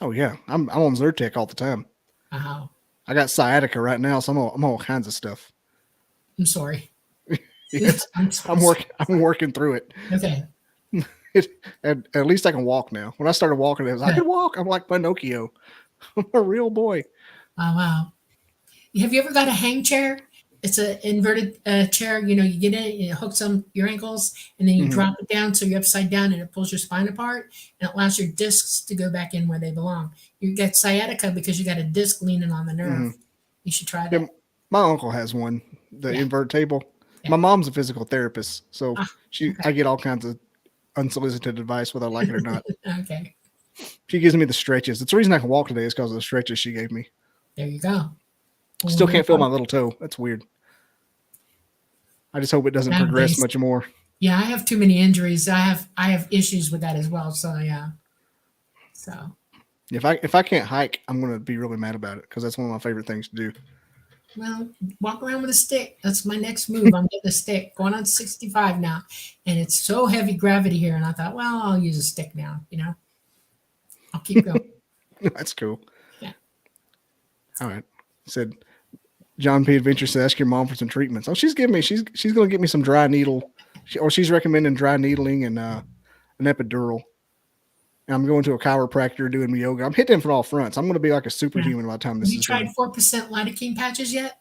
Oh yeah, I'm on Zyrtec all the time. Wow. I got sciatica right now, so I'm on all kinds of stuff. I'm sorry. Yes, I'm working through it. Okay. At least I can walk now. When I started walking, I Good. can walk. I'm like Pinocchio. I'm a real boy. Oh, wow. Have you ever got a hang chair? It's an inverted chair. You get in it, it hooks on your ankles, and then you Mhm. drop it down so you're upside down, and it pulls your spine apart, and it allows your discs to go back in where they belong. You get sciatica because you got a disc leaning on the nerve. You should try that. Yeah, my uncle has one, the Yeah. invert table. Yeah. My mom's a physical therapist, so okay. I get all kinds of unsolicited advice, whether I like it or not. Okay. She gives me the stretches. It's the reason I can walk today is because of the stretches she gave me. There you go. Still can't feel my little toe. That's weird. I just hope it doesn't progress Nowadays. much more. Yeah, I have too many injuries. I have issues with that as well. So yeah. So If I can't hike, I'm going to be really mad about it because that's one of my favorite things to do. well, walk around with a stick. That's my next move. I'm getting a stick. Going on 65 now, and it's so heavy gravity here. And I thought, well, I'll use a stick now. I'll keep going. That's cool. Yeah. All right. Said John P. Adventure said, ask your mom for some treatments. Oh, she's going to get me some dry needle. She's recommending dry needling and an epidural. And I'm going to a chiropractor doing yoga. I'm hitting from all fronts. I'm going to be like a superhuman by the time Have this you is tried done. 4% lidocaine patches yet?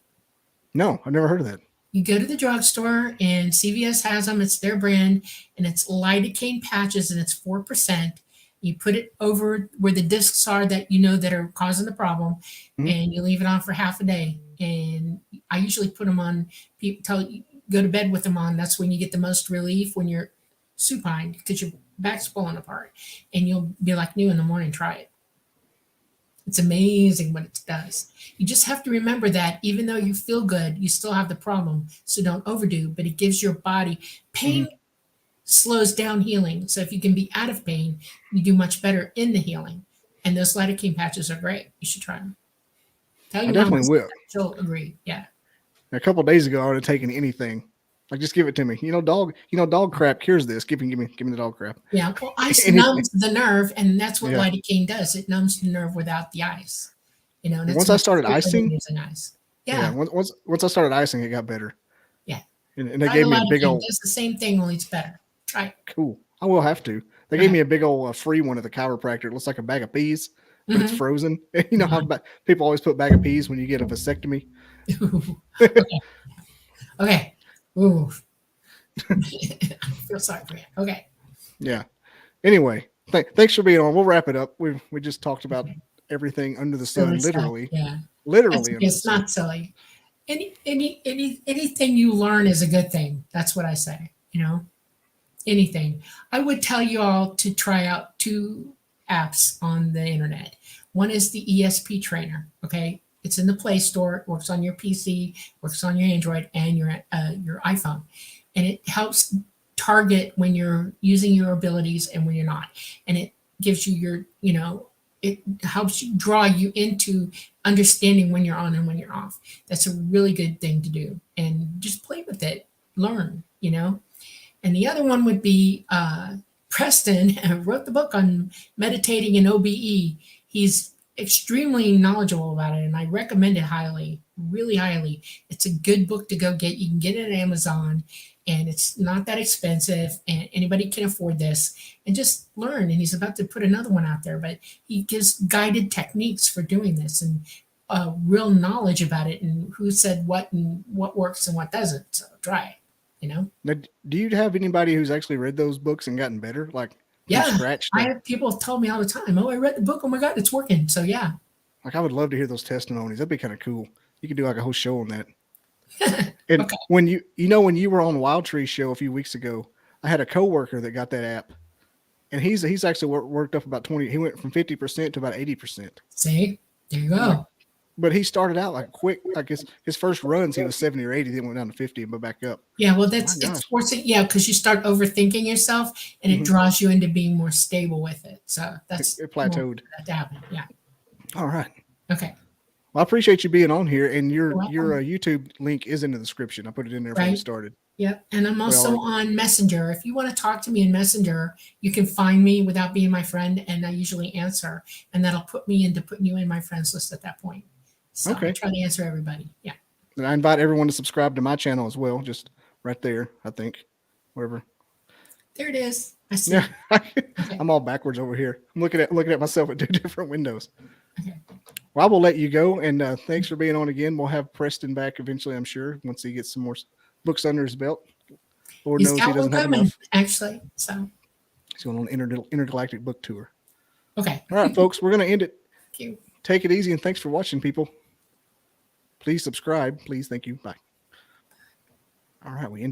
No, I've never heard of that. You go to the drugstore and CVS has them. It's their brand, and it's lidocaine patches, and it's 4%. You put it over where the discs are that that are causing the problem, and you leave it on for half a day. And I usually put them on. People tell you go to bed with them on. That's when you get the most relief when you're supine because your back's pulling apart, and you'll be like new in the morning. Try it. It's amazing what it does. You just have to remember that even though you feel good, you still have the problem. So don't overdo, but it gives your body pain. Slows down healing. So if you can be out of pain, you do much better in the healing. And those lidocaine patches are great. You should try them. Tell I your definitely mom. will. She'll agree. Yeah. A couple of days ago, I would have taken anything. Like, just give it to me. Dog crap cures this. Give me the dog crap. Yeah. Well, ice Anything. numbs the nerve, and that's what Yeah. lidocaine does. It numbs the nerve without the ice. You know, and Once I started icing, using ice. yeah. Yeah. Once I started icing, it got better. Yeah. And they gave me a big Lidocaine old does the same thing, only it's better. Try it. cool. I will have to. They gave me a big old free one at the chiropractor. It looks like a bag of peas, but it's frozen. You know how people always put bag of peas when you get a vasectomy. Okay. Ooh. I feel sorry for you. Okay. Yeah. Anyway, thanks for being on. We'll wrap it up. We just talked about everything under the sun, literally. Yeah. Literally. It's not silly. Anything you learn is a good thing. That's what I say. You know, anything. I would tell you all to try out 2 apps on the internet. One is the ESP Trainer. Okay, it's in the Play Store. It works on your PC, works on your Android and your iPhone, and it helps target when you're using your abilities and when you're not. And it gives you it helps you draw you into understanding when you're on and when you're off. That's a really good thing to do. And just play with it, learn, And the other one would be Preston wrote the book on meditating in OBE. He's extremely knowledgeable about it, and I recommend it highly, really highly. It's a good book to go get. You can get it at Amazon, and it's not that expensive, and anybody can afford this. And just learn. And he's about to put another one out there, but he gives guided techniques for doing this and real knowledge about it and who said what and what works and what doesn't. So try it, Now, do you have anybody who's actually read those books and gotten better? Like, yeah, scratch I have people tell me all the time, "Oh, I read the book. Oh my God, it's working." So yeah. Like, I would love to hear those testimonies. That'd be kind of cool. You could do like a whole show on that. And Okay. when when you were on Wild Tree show a few weeks ago, I had a coworker that got that app, and he's actually worked up about 20. He went from 50% to about 80%. See, there you go. But he started out like quick, like his first runs, he was 70 or 80, then went down to 50 and went back up. Yeah, well, it's forcing, because you start overthinking yourself, and it draws you into being more stable with it. So that's it plateaued. That to happen. Yeah. All right. Okay. Well, I appreciate you being on here, and your YouTube link is in the description. I put it in there before we started. Yep. And I'm also on Messenger. If you want to talk to me in Messenger, you can find me without being my friend, and I usually answer, and that'll put me into putting you in my friends list at that point. So I try to answer everybody. Yeah. And I invite everyone to subscribe to my channel as well. Just right there, I think. Wherever. There it is. I see. Yeah. Okay. I'm all backwards over here. I'm looking at myself at 2 different windows. Okay. Well, I will let you go, and thanks for being on again. We'll have Preston back eventually, I'm sure, once he gets some more books under his belt. Lord knows he doesn't have enough. Actually, so he's going on an intergalactic book tour. Okay. All right, folks, we're going to end it. Thank you. Take it easy, and thanks for watching, people. Please subscribe. Please. Thank you. Bye. All right, we ended.